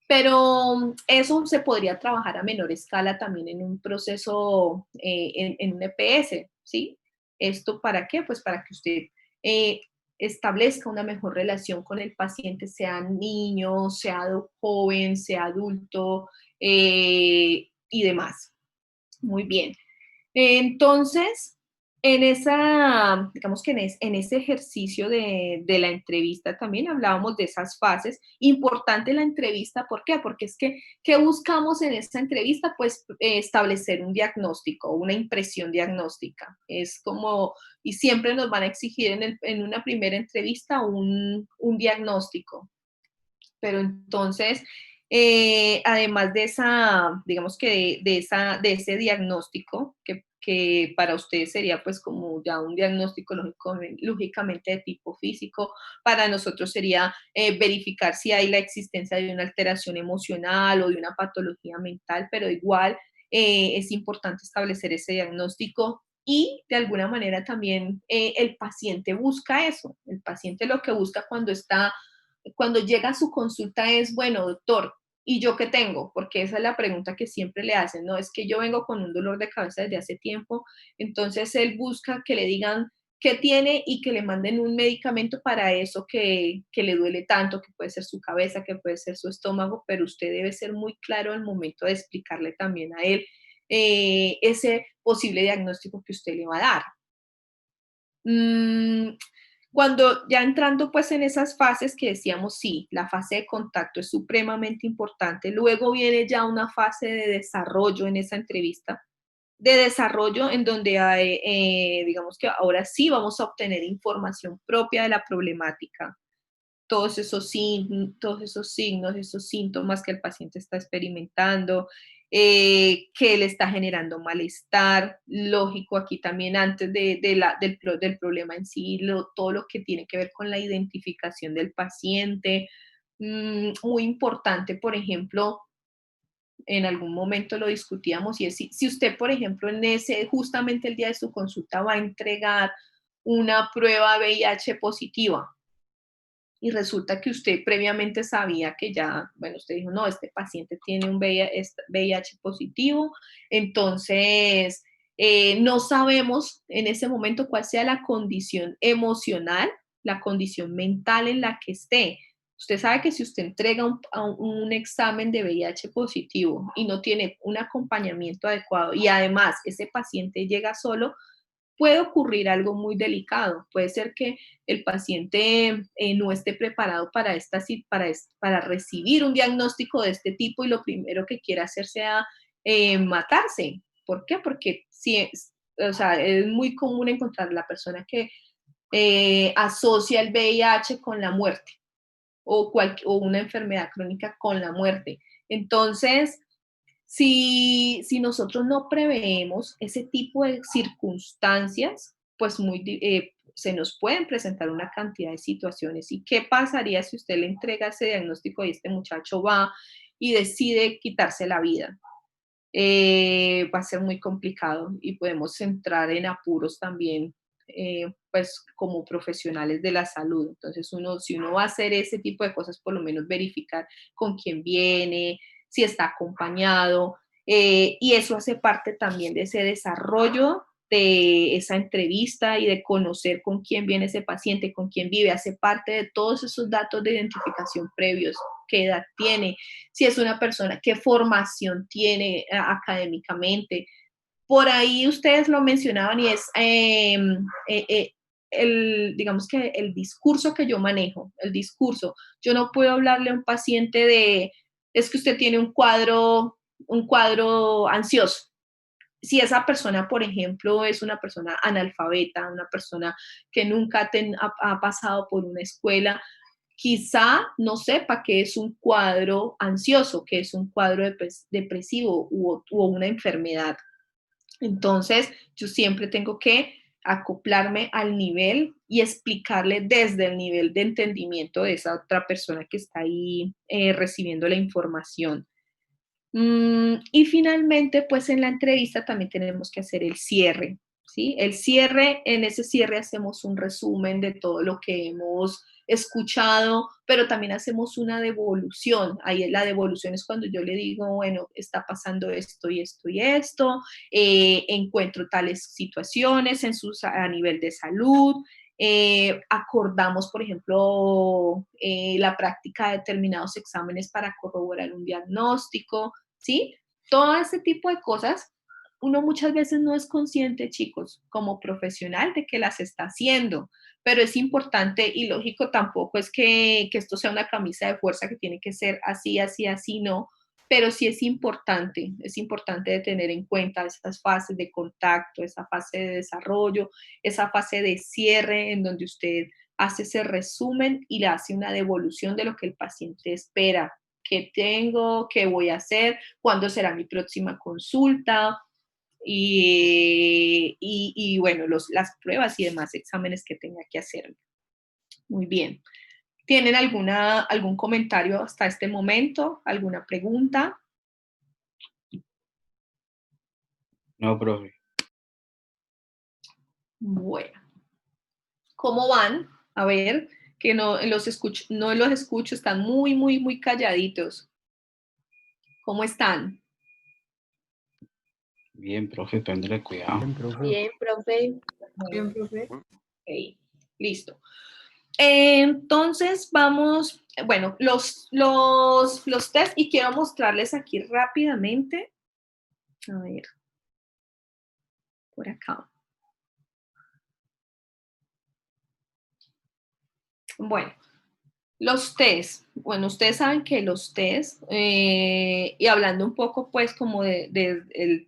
pero eso se podría trabajar a menor escala también en un proceso, en un EPS, ¿sí? ¿Esto para qué? Pues para que usted establezca una mejor relación con el paciente, sea niño, sea joven, sea adulto y demás. Muy bien. Entonces, digamos que en ese ejercicio de la entrevista también hablábamos de esas fases. Importante la entrevista, ¿por qué? Porque es que, ¿qué buscamos en esta entrevista? Pues establecer un diagnóstico, una impresión diagnóstica. Es como, y siempre nos van a exigir en una primera entrevista un diagnóstico. Pero entonces, además de esa, digamos que de ese diagnóstico, que para ustedes sería pues como ya un diagnóstico lógicamente de tipo físico, para nosotros sería verificar si hay la existencia de una alteración emocional o de una patología mental, pero igual es importante establecer ese diagnóstico y de alguna manera también el paciente busca eso. El paciente lo que busca cuando llega a su consulta es, bueno, doctor, ¿y yo qué tengo? Porque esa es la pregunta que siempre le hacen, ¿no? Es que yo vengo con un dolor de cabeza desde hace tiempo, entonces él busca que le digan qué tiene y que le manden un medicamento para eso que le duele tanto, que puede ser su cabeza, que puede ser su estómago, pero usted debe ser muy claro al momento de explicarle también a él ese posible diagnóstico que usted le va a dar. Cuando ya entrando pues en esas fases que decíamos, sí, la fase de contacto es supremamente importante, luego viene ya una fase de desarrollo en esa entrevista, de desarrollo en donde hay, digamos que ahora sí vamos a obtener información propia de la problemática, todos esos signos, esos síntomas que el paciente está experimentando, que le está generando malestar, lógico, aquí también antes del problema en sí, todo lo que tiene que ver con la identificación del paciente. Muy importante, por ejemplo, en algún momento lo discutíamos, y es si usted, por ejemplo, justamente el día de su consulta va a entregar una prueba VIH positiva, y resulta que usted previamente sabía que ya, bueno, usted dijo, no, este paciente tiene un VIH positivo, entonces no sabemos en ese momento cuál sea la condición emocional, la condición mental en la que esté. Usted sabe que si usted entrega un examen de VIH positivo y no tiene un acompañamiento adecuado y además ese paciente llega solo, puede ocurrir algo muy delicado. Puede ser que el paciente no esté preparado para recibir un diagnóstico de este tipo y lo primero que quiera hacer sea matarse. ¿Por qué? Porque o sea, es muy común encontrar la persona que asocia el VIH con la muerte o una enfermedad crónica con la muerte. Entonces, si nosotros no preveemos ese tipo de circunstancias, pues se nos pueden presentar una cantidad de situaciones. ¿Y qué pasaría si usted le entrega ese diagnóstico y este muchacho va y decide quitarse la vida? Va a ser muy complicado y podemos entrar en apuros también, pues como profesionales de la salud. Entonces, si uno va a hacer ese tipo de cosas, por lo menos verificar con quién viene, si está acompañado, y eso hace parte también de ese desarrollo de esa entrevista y de conocer con quién viene ese paciente, con quién vive, hace parte de todos esos datos de identificación previos, qué edad tiene, si es una persona, qué formación tiene académicamente. Por ahí ustedes lo mencionaban y es digamos que el discurso que yo manejo, el discurso. Yo no puedo hablarle a un paciente es que usted tiene un cuadro ansioso. Si esa persona, por ejemplo, es una persona analfabeta, una persona que nunca ha pasado por una escuela, quizá no sepa qué es un cuadro ansioso, qué es un cuadro depresivo u una enfermedad. Entonces, yo siempre tengo que acoplarme al nivel y explicarle desde el nivel de entendimiento de esa otra persona que está ahí recibiendo la información. Y finalmente, pues en la entrevista también tenemos que hacer el cierre, ¿sí? En ese cierre hacemos un resumen de todo lo que hemos escuchado, pero también hacemos una devolución. Ahí la devolución es cuando yo le digo, bueno, está pasando esto y esto y esto, encuentro tales situaciones a nivel de salud, acordamos, por ejemplo, la práctica de determinados exámenes para corroborar un diagnóstico, ¿sí? Todo ese tipo de cosas, uno muchas veces no es consciente, chicos, como profesional de que las está haciendo, pero es importante y lógico, tampoco es que esto sea una camisa de fuerza que tiene que ser así, así, así, no, pero sí es importante de tener en cuenta esas fases de contacto, esa fase de desarrollo, esa fase de cierre en donde usted hace ese resumen y le hace una devolución de lo que el paciente espera. ¿Qué tengo? ¿Qué voy a hacer? ¿Cuándo será mi próxima consulta? Y bueno, las pruebas y demás exámenes que tenga que hacer. Muy bien. ¿Tienen algún comentario hasta este momento? ¿Alguna pregunta? No, profe. Bueno. ¿Cómo van? A ver, que no los escucho, están muy, muy, muy calladitos. ¿Cómo están? Bien, profe, téngale cuidado. Bien, profe. Bien, profe. Ok, listo. Entonces vamos, bueno, los test y quiero mostrarles aquí rápidamente. A ver, por acá. Bueno, los test. Bueno, ustedes saben que los test, y hablando un poco pues como el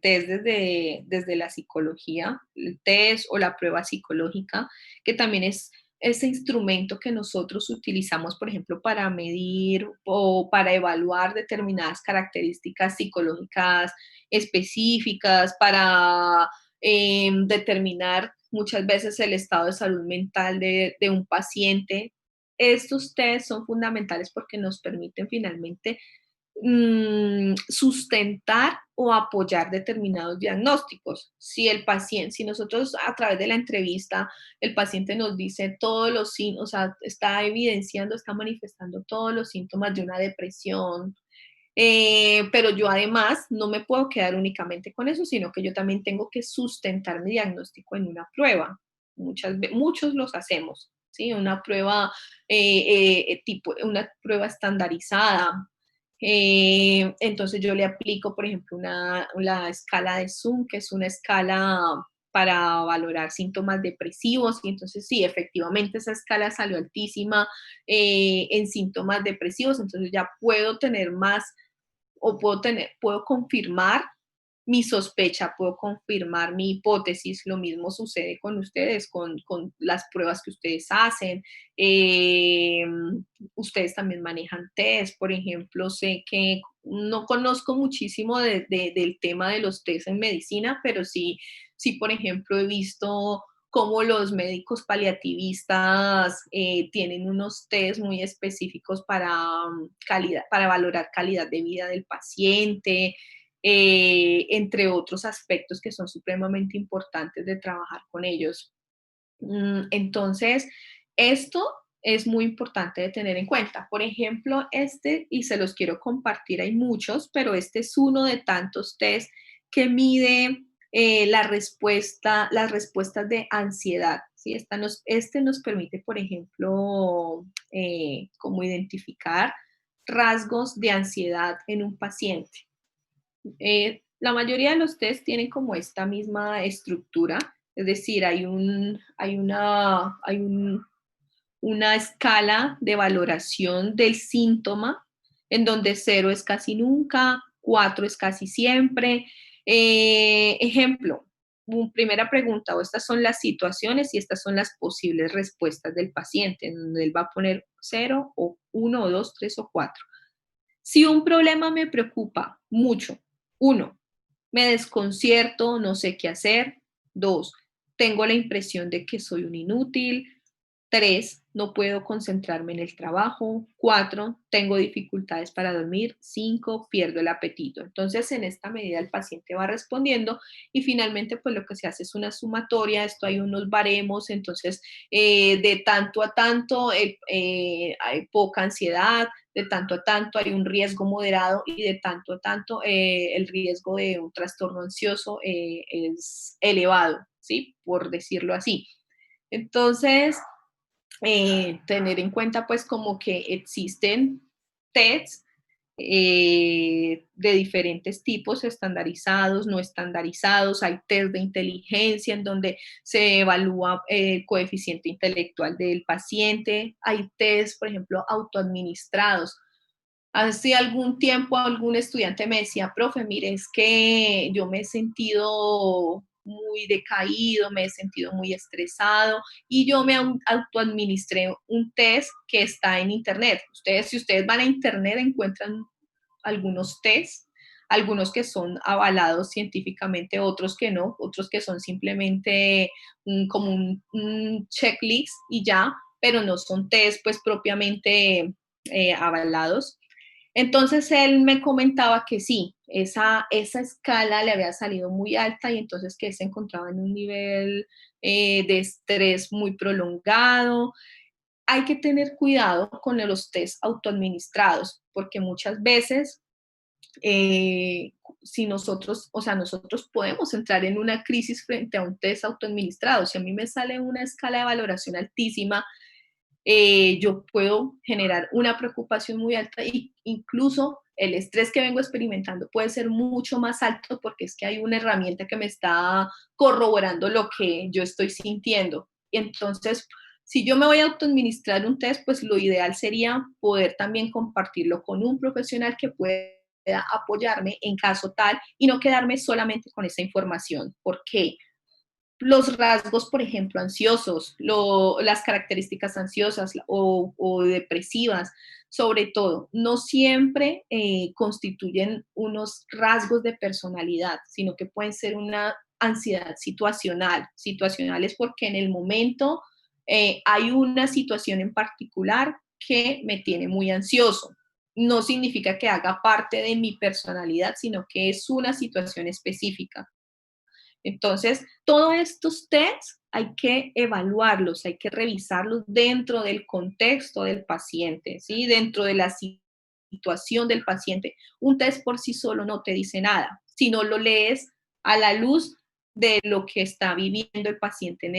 test desde la psicología, el test o la prueba psicológica, que también es ese instrumento que nosotros utilizamos, por ejemplo, para medir o para evaluar determinadas características psicológicas específicas, para determinar muchas veces el estado de salud mental de un paciente. Estos test son fundamentales porque nos permiten finalmente sustentar o apoyar determinados diagnósticos. Si nosotros a través de la entrevista el paciente nos dice todos los síntomas, o sea, está evidenciando, está manifestando todos los síntomas de una depresión, pero yo además no me puedo quedar únicamente con eso, sino que yo también tengo que sustentar mi diagnóstico en una prueba. Muchos los hacemos, ¿sí? Una prueba una prueba estandarizada. Entonces yo le aplico, por ejemplo, la escala de Zoom, que es una escala para valorar síntomas depresivos, y entonces sí, efectivamente esa escala salió altísima en síntomas depresivos, entonces ya puedo tener más o puedo confirmar mi sospecha, puedo confirmar mi hipótesis. Lo mismo sucede con ustedes, con las pruebas que ustedes hacen. Ustedes también manejan test, por ejemplo, sé que no conozco muchísimo del tema de los test en medicina, pero sí, por ejemplo, he visto cómo los médicos paliativistas tienen unos test muy específicos para valorar calidad de vida del paciente, entre otros aspectos que son supremamente importantes de trabajar con ellos. Entonces, esto es muy importante de tener en cuenta. Por ejemplo, y se los quiero compartir, hay muchos, pero este es uno de tantos test que mide las respuestas de ansiedad, ¿sí? Este nos permite, por ejemplo, como identificar rasgos de ansiedad en un paciente. La mayoría de los test tienen como esta misma estructura, es decir, hay una escala de valoración del síntoma en donde 0 es casi nunca, 4 es casi siempre. Ejemplo, primera pregunta, o estas son las situaciones y estas son las posibles respuestas del paciente, en donde él va a poner 0 o 1 o 2, 3 o 4. Si un problema me preocupa mucho, 1, me desconcierto, no sé qué hacer. 2, tengo la impresión de que soy un inútil. 3, no puedo concentrarme en el trabajo. 4, tengo dificultades para dormir. 5, pierdo el apetito. Entonces, en esta medida el paciente va respondiendo y finalmente, pues lo que se hace es una sumatoria. Esto hay unos baremos, entonces, de tanto a tanto hay poca ansiedad, de tanto a tanto hay un riesgo moderado y de tanto a tanto el riesgo de un trastorno ansioso es elevado, ¿sí? Por decirlo así. Entonces, tener en cuenta pues como que existen tests de diferentes tipos, estandarizados, no estandarizados, hay test de inteligencia en donde se evalúa el coeficiente intelectual del paciente, hay test, por ejemplo, autoadministrados. Hace algún tiempo algún estudiante me decía, profe, mire, es que yo me he sentido muy decaído, me he sentido muy estresado y yo me autoadministré un test que está en internet. Si ustedes van a internet encuentran algunos tests, algunos que son avalados científicamente, otros que no, otros que son simplemente como un checklist y ya, pero no son test pues propiamente avalados. Entonces él me comentaba que sí, esa escala le había salido muy alta y entonces que él se encontraba en un nivel de estrés muy prolongado. Hay que tener cuidado con los test autoadministrados, porque muchas veces si nosotros podemos entrar en una crisis frente a un test autoadministrado. Si a mí me sale una escala de valoración altísima, yo puedo generar una preocupación muy alta e incluso el estrés que vengo experimentando puede ser mucho más alto porque es que hay una herramienta que me está corroborando lo que yo estoy sintiendo. Y entonces, si yo me voy a autoadministrar un test, pues lo ideal sería poder también compartirlo con un profesional que pueda apoyarme en caso tal y no quedarme solamente con esa información. ¿Por qué? Los rasgos, por ejemplo, ansiosos, las características ansiosas o depresivas, sobre todo, no siempre constituyen unos rasgos de personalidad, sino que pueden ser una ansiedad situacional. Situacional es porque en el momento hay una situación en particular que me tiene muy ansioso. No significa que haga parte de mi personalidad, sino que es una situación específica. Entonces, todos estos tests hay que evaluarlos, hay que revisarlos dentro del contexto del paciente, ¿sí? Dentro de la situación del paciente. Un test por sí solo no te dice nada, si no lo lees a la luz de lo que está viviendo el paciente en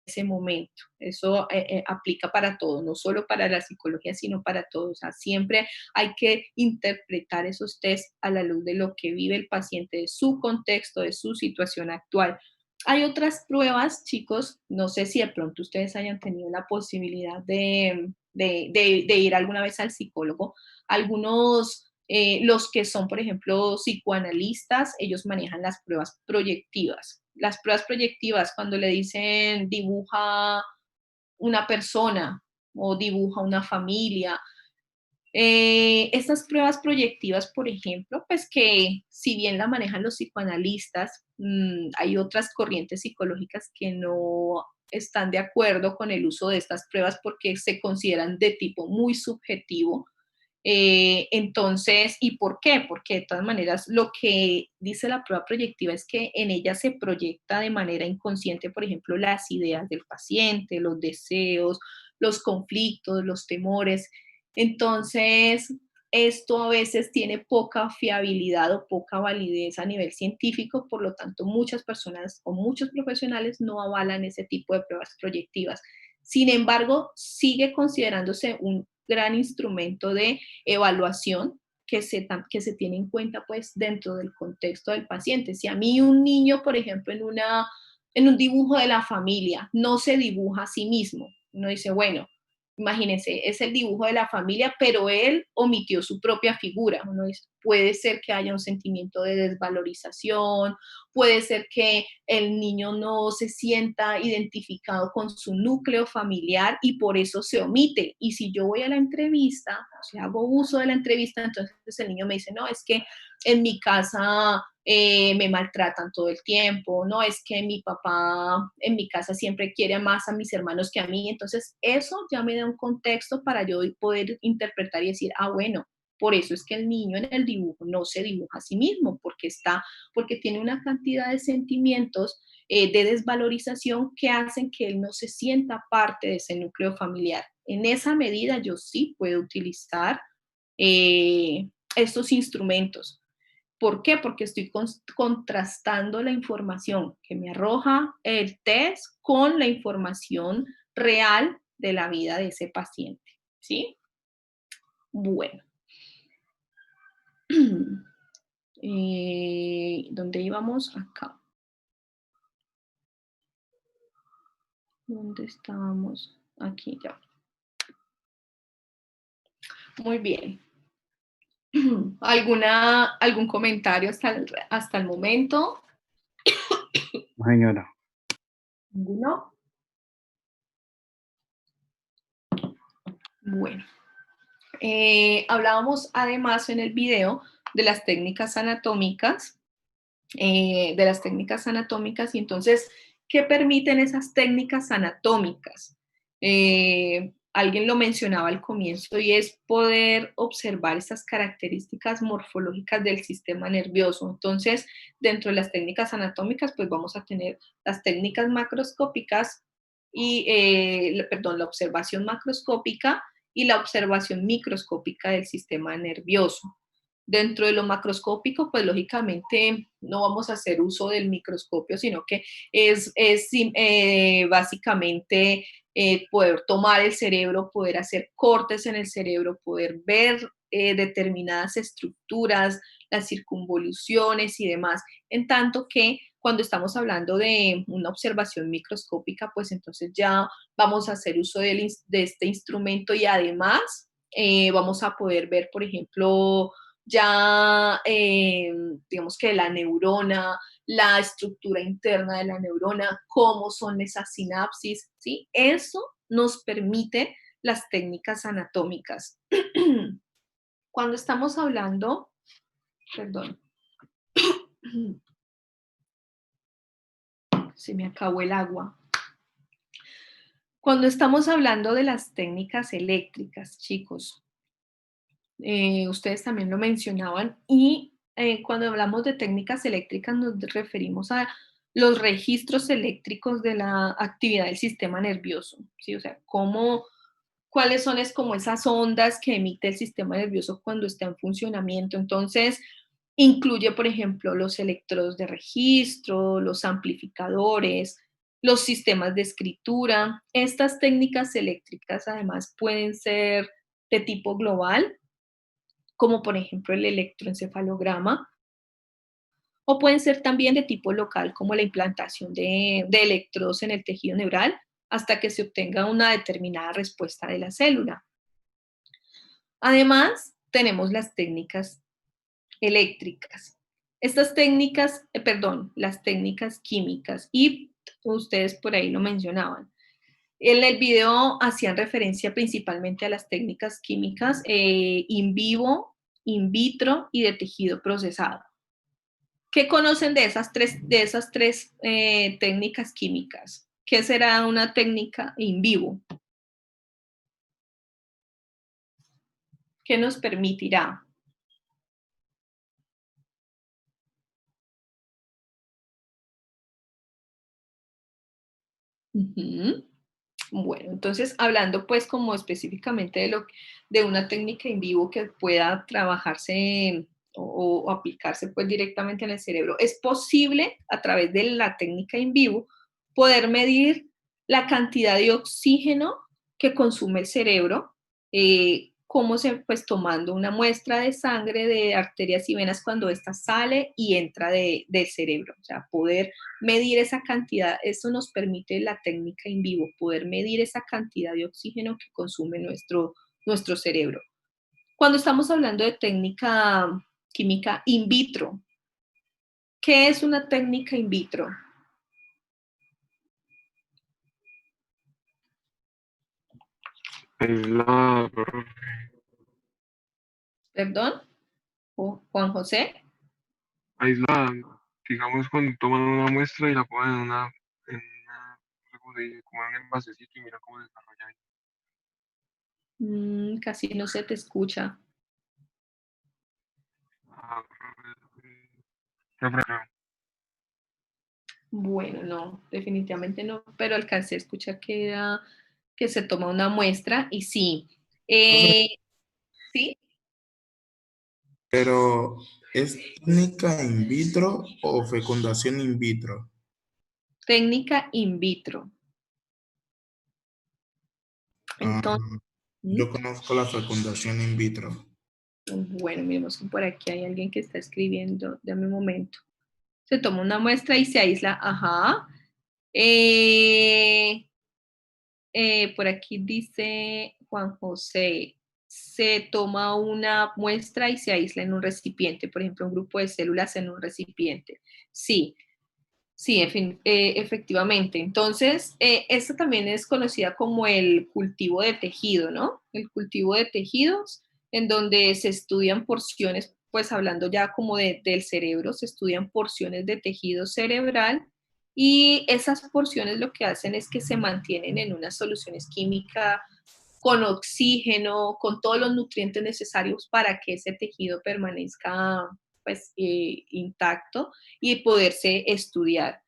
ese momento. Eso aplica para todo, no solo para la psicología, sino para todo. O sea, siempre hay que interpretar esos tests a la luz de lo que vive el paciente, de su contexto, de su situación actual. Hay otras pruebas, chicos, no sé si de pronto ustedes hayan tenido la posibilidad de ir alguna vez al psicólogo. Algunos, los que son, por ejemplo, psicoanalistas, ellos manejan las pruebas proyectivas. Las pruebas proyectivas, cuando le dicen dibuja una persona o dibuja una familia, estas pruebas proyectivas, por ejemplo, pues que si bien la manejan los psicoanalistas, hay otras corrientes psicológicas que no están de acuerdo con el uso de estas pruebas porque se consideran de tipo muy subjetivo. Entonces, ¿y por qué? Porque de todas maneras lo que dice la prueba proyectiva es que en ella se proyecta de manera inconsciente, por ejemplo, las ideas del paciente, los deseos, los conflictos, los temores. Entonces, esto a veces tiene poca fiabilidad o poca validez a nivel científico, por lo tanto, muchas personas o muchos profesionales no avalan ese tipo de pruebas proyectivas. Sin embargo, sigue considerándose un gran instrumento de evaluación que se tiene en cuenta pues dentro del contexto del paciente. Si a mí un niño, por ejemplo, en un dibujo de la familia no se dibuja a sí mismo, uno dice, bueno, imagínense, es el dibujo de la familia, pero él omitió su propia figura. Uno dice, puede ser que haya un sentimiento de desvalorización, puede ser que el niño no se sienta identificado con su núcleo familiar y por eso se omite. Y si yo voy a la entrevista, si hago uso de la entrevista, entonces el niño me dice, no, es que en mi casa me maltratan todo el tiempo, no, es que mi papá en mi casa siempre quiere más a mis hermanos que a mí, entonces eso ya me da un contexto para yo poder interpretar y decir, ah, bueno, por eso es que el niño en el dibujo no se dibuja a sí mismo, porque tiene una cantidad de sentimientos de desvalorización que hacen que él no se sienta parte de ese núcleo familiar. En esa medida yo sí puedo utilizar estos instrumentos. ¿Por qué? Porque estoy contrastando la información que me arroja el test con la información real de la vida de ese paciente, ¿sí? Bueno. ¿Dónde íbamos? Acá. ¿Dónde estábamos? Aquí ya. Muy bien. ¿Algún comentario hasta el momento? Señora. ¿Ninguno? Bueno. Hablábamos además en el video de las técnicas anatómicas, y entonces, ¿qué permiten esas técnicas anatómicas? Alguien lo mencionaba al comienzo y es poder observar esas características morfológicas del sistema nervioso. Entonces, dentro de las técnicas anatómicas, pues vamos a tener las técnicas macroscópicas y, la observación macroscópica y la observación microscópica del sistema nervioso. Dentro de lo macroscópico, pues lógicamente no vamos a hacer uso del microscopio, sino que es básicamente poder tomar el cerebro, poder hacer cortes en el cerebro, poder ver determinadas estructuras, las circunvoluciones y demás. En tanto que cuando estamos hablando de una observación microscópica, pues entonces ya vamos a hacer uso de este instrumento y además vamos a poder ver, por ejemplo, ya digamos que la neurona, la estructura interna de la neurona, cómo son esas sinapsis, ¿sí? Eso nos permite las técnicas anatómicas. Cuando estamos hablando, perdón, se me acabó el agua. Cuando estamos hablando de las técnicas eléctricas, chicos, ustedes también lo mencionaban, y cuando hablamos de técnicas eléctricas nos referimos a los registros eléctricos de la actividad del sistema nervioso, ¿sí? O sea, cuáles son como esas ondas que emite el sistema nervioso cuando está en funcionamiento. Entonces, incluye, por ejemplo, los electrodos de registro, los amplificadores, los sistemas de escritura. Estas técnicas eléctricas además pueden ser de tipo global, como por ejemplo el electroencefalograma, o pueden ser también de tipo local, como la implantación de electrodos en el tejido neural, hasta que se obtenga una determinada respuesta de la célula. Además, tenemos las técnicas eléctricas. Estas técnicas, las técnicas químicas, y ustedes por ahí lo mencionaban. En el video hacían referencia principalmente a las técnicas químicas in vivo, in vitro y de tejido procesado. ¿Qué conocen de esas tres técnicas químicas? ¿Qué será una técnica in vivo? ¿Qué nos permitirá? Bueno, entonces hablando pues como específicamente de una técnica in vivo que pueda trabajarse o aplicarse pues directamente en el cerebro, es posible a través de la técnica in vivo poder medir la cantidad de oxígeno que consume el cerebro, pues tomando una muestra de sangre de arterias y venas cuando ésta sale y entra del cerebro, o sea, poder medir esa cantidad. Eso nos permite la técnica in vivo, poder medir esa cantidad de oxígeno que consume nuestro cerebro. Cuando estamos hablando de técnica química in vitro, ¿qué es una técnica in vitro? Profe. ¿Perdón? ¿Juan José? aislada. Digamos, cuando toman una muestra y la ponen no sé cómo se dice, como en un envasecito y mira cómo se desarrolla ahí. Casi no se te escucha. Bueno, no, definitivamente no, pero alcancé a escuchar que era que se toma una muestra y sí. ¿Sí? Pero, ¿es técnica in vitro o fecundación in vitro? Técnica in vitro. Entonces, Yo conozco la fecundación in vitro. bueno, miremos que por aquí hay alguien que está escribiendo. Dame un momento. Se toma una muestra y se aísla. Ajá. Por aquí dice Juan José, se toma una muestra y se aísla en un recipiente, por ejemplo, un grupo de células en un recipiente. Sí, sí, efectivamente. Entonces, esta también es conocida como el cultivo de tejido, ¿no? El cultivo de tejidos, en donde se estudian porciones, pues hablando ya como del cerebro, se estudian porciones de tejido cerebral y esas porciones lo que hacen es que se mantienen en unas soluciones químicas con oxígeno, con todos los nutrientes necesarios para que ese tejido permanezca pues intacto y poderse estudiar.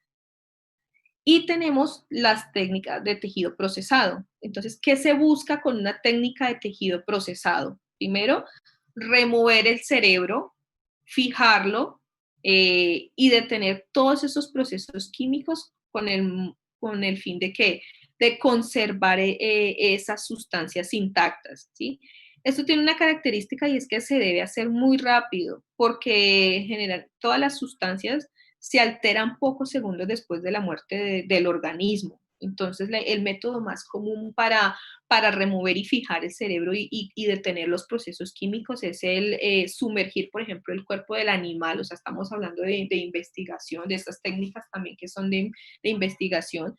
Y tenemos las técnicas de tejido procesado. Entonces, ¿qué se busca con una técnica de tejido procesado? Primero, remover el cerebro, fijarlo y detener todos esos procesos químicos con el fin de ¿qué? De conservar esas sustancias intactas, ¿sí? Esto tiene una característica y es que se debe hacer muy rápido porque en general todas las sustancias se alteran pocos segundos después de la muerte del organismo. Entonces, el método más común para remover y fijar el cerebro y detener los procesos químicos es el sumergir, por ejemplo, el cuerpo del animal. O sea, estamos hablando de investigación, de estas técnicas también que son de investigación.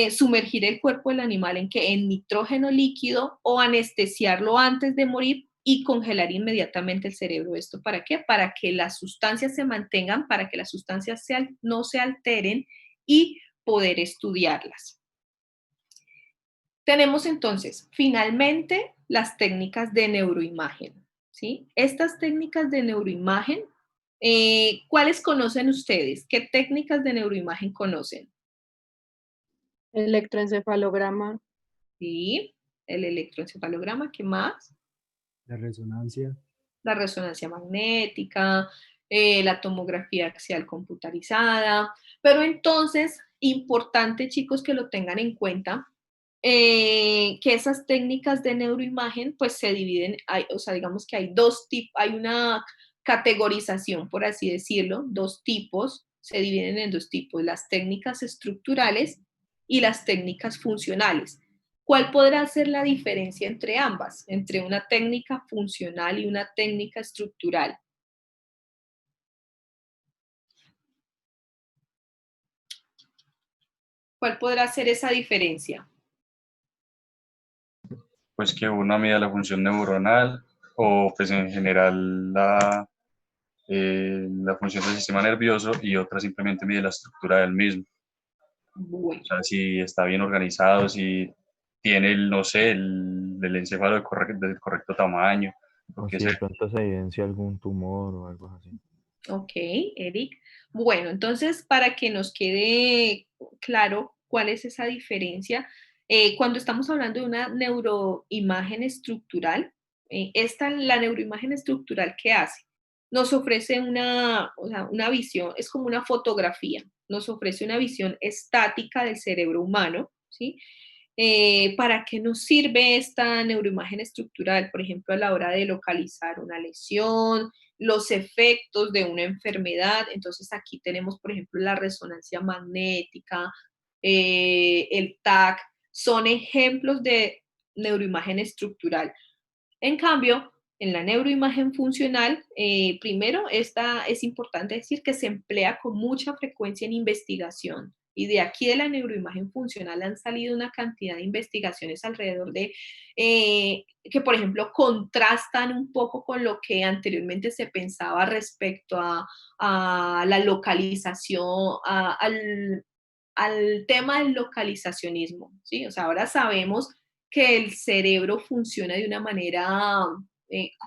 Sumergir el cuerpo del animal en nitrógeno líquido o anestesiarlo antes de morir y congelar inmediatamente el cerebro. ¿Esto para qué? Para que las sustancias se mantengan, para que las sustancias no se alteren y poder estudiarlas. Tenemos entonces, finalmente, las técnicas de neuroimagen, ¿sí? Estas técnicas de neuroimagen, ¿cuáles conocen ustedes? ¿Qué técnicas de neuroimagen conocen? Electroencefalograma. Sí, el electroencefalograma, ¿qué más? La resonancia. La resonancia magnética, la tomografía axial computarizada, pero entonces, importante chicos que lo tengan en cuenta, que esas técnicas de neuroimagen pues se dividen, o sea, digamos que hay dos tipos, hay una categorización, por así decirlo, dos tipos, se dividen en dos tipos, las técnicas estructurales y las técnicas funcionales. ¿Cuál podrá ser la diferencia entre ambas, entre una técnica funcional y una técnica estructural? ¿Cuál podrá ser esa diferencia? Pues que una mide la función neuronal o pues en general la función del sistema nervioso y otra simplemente mide la estructura del mismo. Bueno. O sea, si está bien organizado, si tiene, no sé, el encéfalo del correcto tamaño. O si de pronto se evidencia algún tumor o algo así. Ok, Eric. Bueno, entonces, para que nos quede claro cuál es esa diferencia, cuando estamos hablando de una neuroimagen estructural, la neuroimagen estructural, ¿qué hace? Nos ofrece una visión, es como una fotografía, nos ofrece una visión estática del cerebro humano, ¿sí? ¿Para qué nos sirve esta neuroimagen estructural? Por ejemplo, a la hora de localizar una lesión, los efectos de una enfermedad. Entonces aquí tenemos, por ejemplo, la resonancia magnética, el TAC, son ejemplos de neuroimagen estructural. En cambio, en la neuroimagen funcional, primero, esta es importante decir que se emplea con mucha frecuencia en investigación. Y de aquí de la neuroimagen funcional han salido una cantidad de investigaciones alrededor de, que por ejemplo contrastan un poco con lo que anteriormente se pensaba respecto a la localización, al tema del localizacionismo, ¿sí? O sea, ahora sabemos que el cerebro funciona de una manera,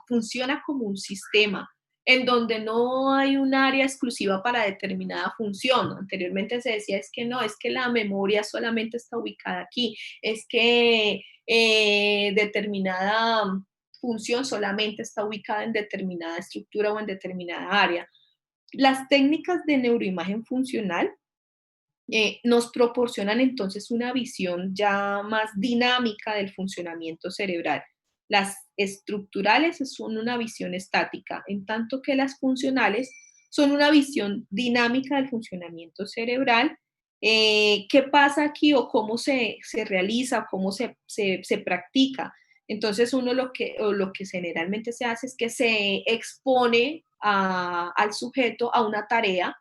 funciona como un sistema, en donde no hay un área exclusiva para determinada función. Anteriormente se decía, es que no, es que la memoria solamente está ubicada aquí, es que determinada función solamente está ubicada en determinada estructura o en determinada área. Las técnicas de neuroimagen funcional nos proporcionan entonces una visión ya más dinámica del funcionamiento cerebral. Las estructurales son una visión estática, en tanto que las funcionales son una visión dinámica del funcionamiento cerebral. ¿Qué pasa aquí o cómo se realiza, cómo se practica? Entonces uno lo que generalmente se hace es que se expone al sujeto a una tarea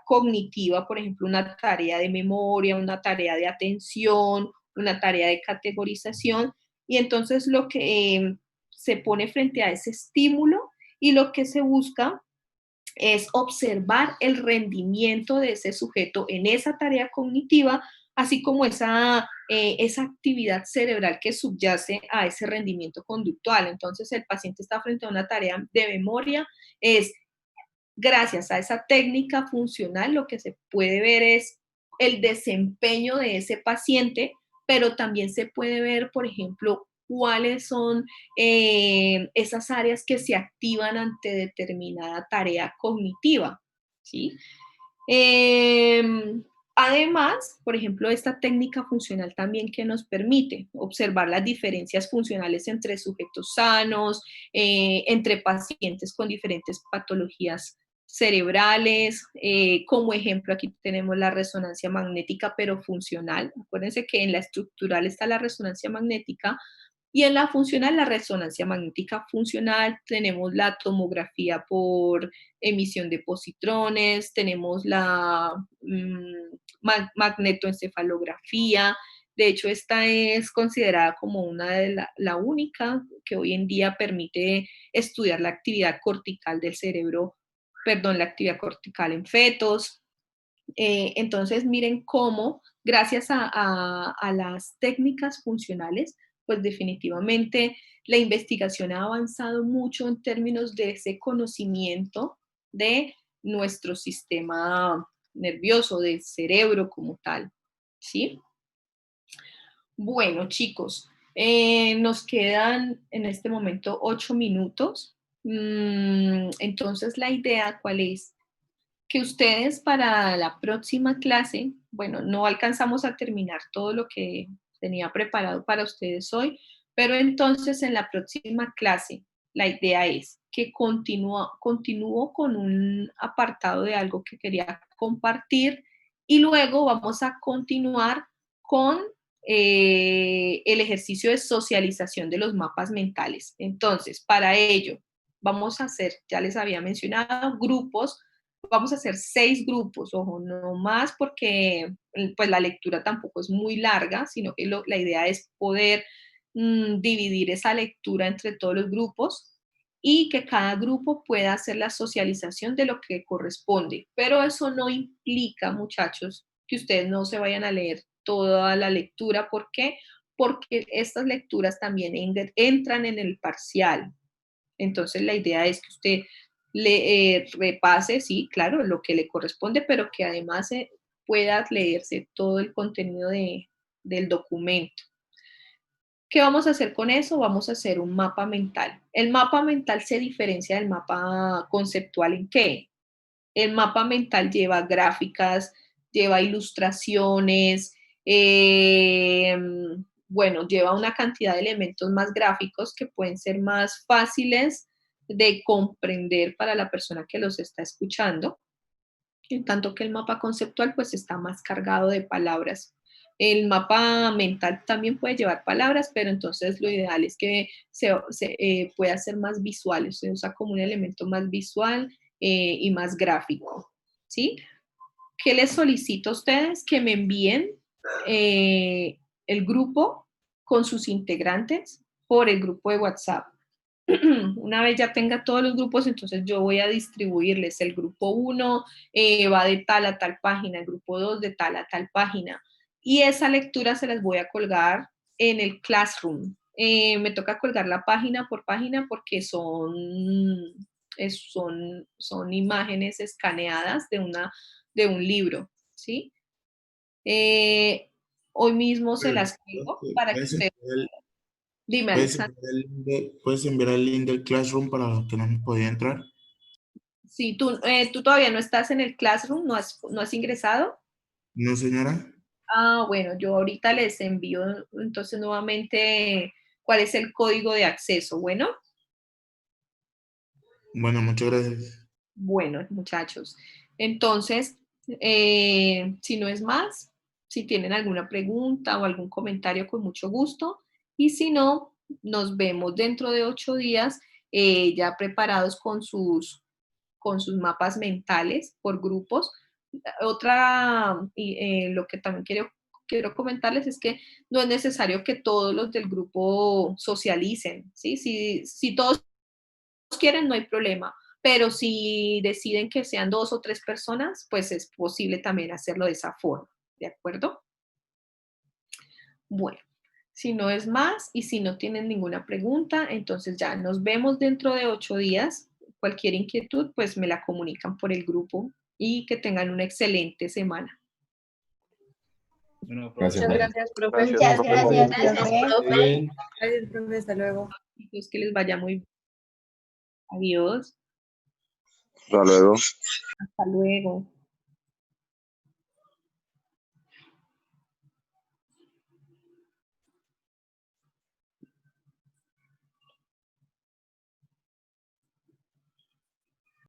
cognitiva, por ejemplo, una tarea de memoria, una tarea de atención, una tarea de categorización, y entonces lo que se pone frente a ese estímulo y lo que se busca es observar el rendimiento de ese sujeto en esa tarea cognitiva, así como esa actividad cerebral que subyace a ese rendimiento conductual. Entonces, el paciente está frente a una tarea de memoria, gracias a esa técnica funcional, lo que se puede ver es el desempeño de ese paciente, pero también se puede ver, por ejemplo, cuáles son esas áreas que se activan ante determinada tarea cognitiva, ¿sí? Además, por ejemplo, esta técnica funcional también que nos permite observar las diferencias funcionales entre sujetos sanos, entre pacientes con diferentes patologías cerebrales. Como ejemplo, aquí tenemos la resonancia magnética, pero funcional. Acuérdense que en la estructural está la resonancia magnética, y en la funcional, la resonancia magnética funcional, tenemos la tomografía por emisión de positrones, tenemos la magnetoencefalografía. De hecho, esta es considerada como una de la única que hoy en día permite estudiar la actividad cortical del cerebro, perdón, la actividad cortical en fetos. Entonces, miren cómo, gracias a las técnicas funcionales, pues definitivamente la investigación ha avanzado mucho en términos de ese conocimiento de nuestro sistema nervioso, del cerebro como tal, ¿sí? Bueno, chicos, nos quedan en este momento 8 minutos. Entonces, la idea, ¿cuál es? Que ustedes para la próxima clase, bueno, no alcanzamos a terminar todo lo que tenía preparado para ustedes hoy, pero entonces en la próxima clase la idea es que continúo con un apartado de algo que quería compartir y luego vamos a continuar con el ejercicio de socialización de los mapas mentales. Entonces, para ello vamos a hacer, ya les había mencionado, grupos. Vamos a hacer 6 grupos, ojo, no más porque pues la lectura tampoco es muy larga, sino que la idea es poder dividir esa lectura entre todos los grupos y que cada grupo pueda hacer la socialización de lo que corresponde. Pero eso no implica, muchachos, que ustedes no se vayan a leer toda la lectura. ¿Por qué? Porque estas lecturas también entran en el parcial. Entonces la idea es que usted repase, sí, claro, lo que le corresponde, pero que además pueda leerse todo el contenido del documento. ¿Qué vamos a hacer con eso? Vamos a hacer un mapa mental. El mapa mental se diferencia del mapa conceptual ¿en qué? El mapa mental lleva gráficas, lleva ilustraciones, bueno, lleva una cantidad de elementos más gráficos que pueden ser más fáciles de comprender para la persona que los está escuchando, en tanto que el mapa conceptual pues está más cargado de palabras. El mapa mental también puede llevar palabras, pero entonces lo ideal es que se pueda ser más visual, se usa como un elemento más visual y más gráfico, ¿sí? ¿qué les solicito a ustedes? Que me envíen el grupo con sus integrantes por el grupo de WhatsApp. Una vez ya tenga todos los grupos, entonces yo voy a distribuirles el grupo 1, va de tal a tal página, el grupo 2 de tal a tal página. Y esa lectura se las voy a colgar en el Classroom. Me toca colgar la página por página porque son imágenes escaneadas de un libro, ¿sí? Hoy mismo se las colgo para que ustedes... Dime, Alexandra. ¿Puedes enviar el link del Classroom para que no me podía entrar? Sí, tú todavía no estás en el Classroom, ¿no has ingresado? No, señora. Ah, bueno, yo ahorita les envío entonces nuevamente cuál es el código de acceso, ¿bueno? Bueno, muchas gracias. Bueno, muchachos. Entonces, si no es más, si tienen alguna pregunta o algún comentario, con mucho gusto. Y si no, nos vemos dentro de 8 días, ya preparados con sus mapas mentales por grupos. Lo que también quiero comentarles es que no es necesario que todos los del grupo socialicen, ¿sí? Si todos quieren, no hay problema, pero si deciden que sean 2 o 3 personas, pues es posible también hacerlo de esa forma, ¿de acuerdo? Bueno, si no es más y si no tienen ninguna pregunta, entonces ya nos vemos dentro de 8 días. Cualquier inquietud, pues me la comunican por el grupo y que tengan una excelente semana. Bueno, Muchas gracias, profe. Muchas gracias, profe. Gracias, profe. Hasta luego. Chicos, que les vaya muy bien. Adiós. Hasta luego. Hasta luego.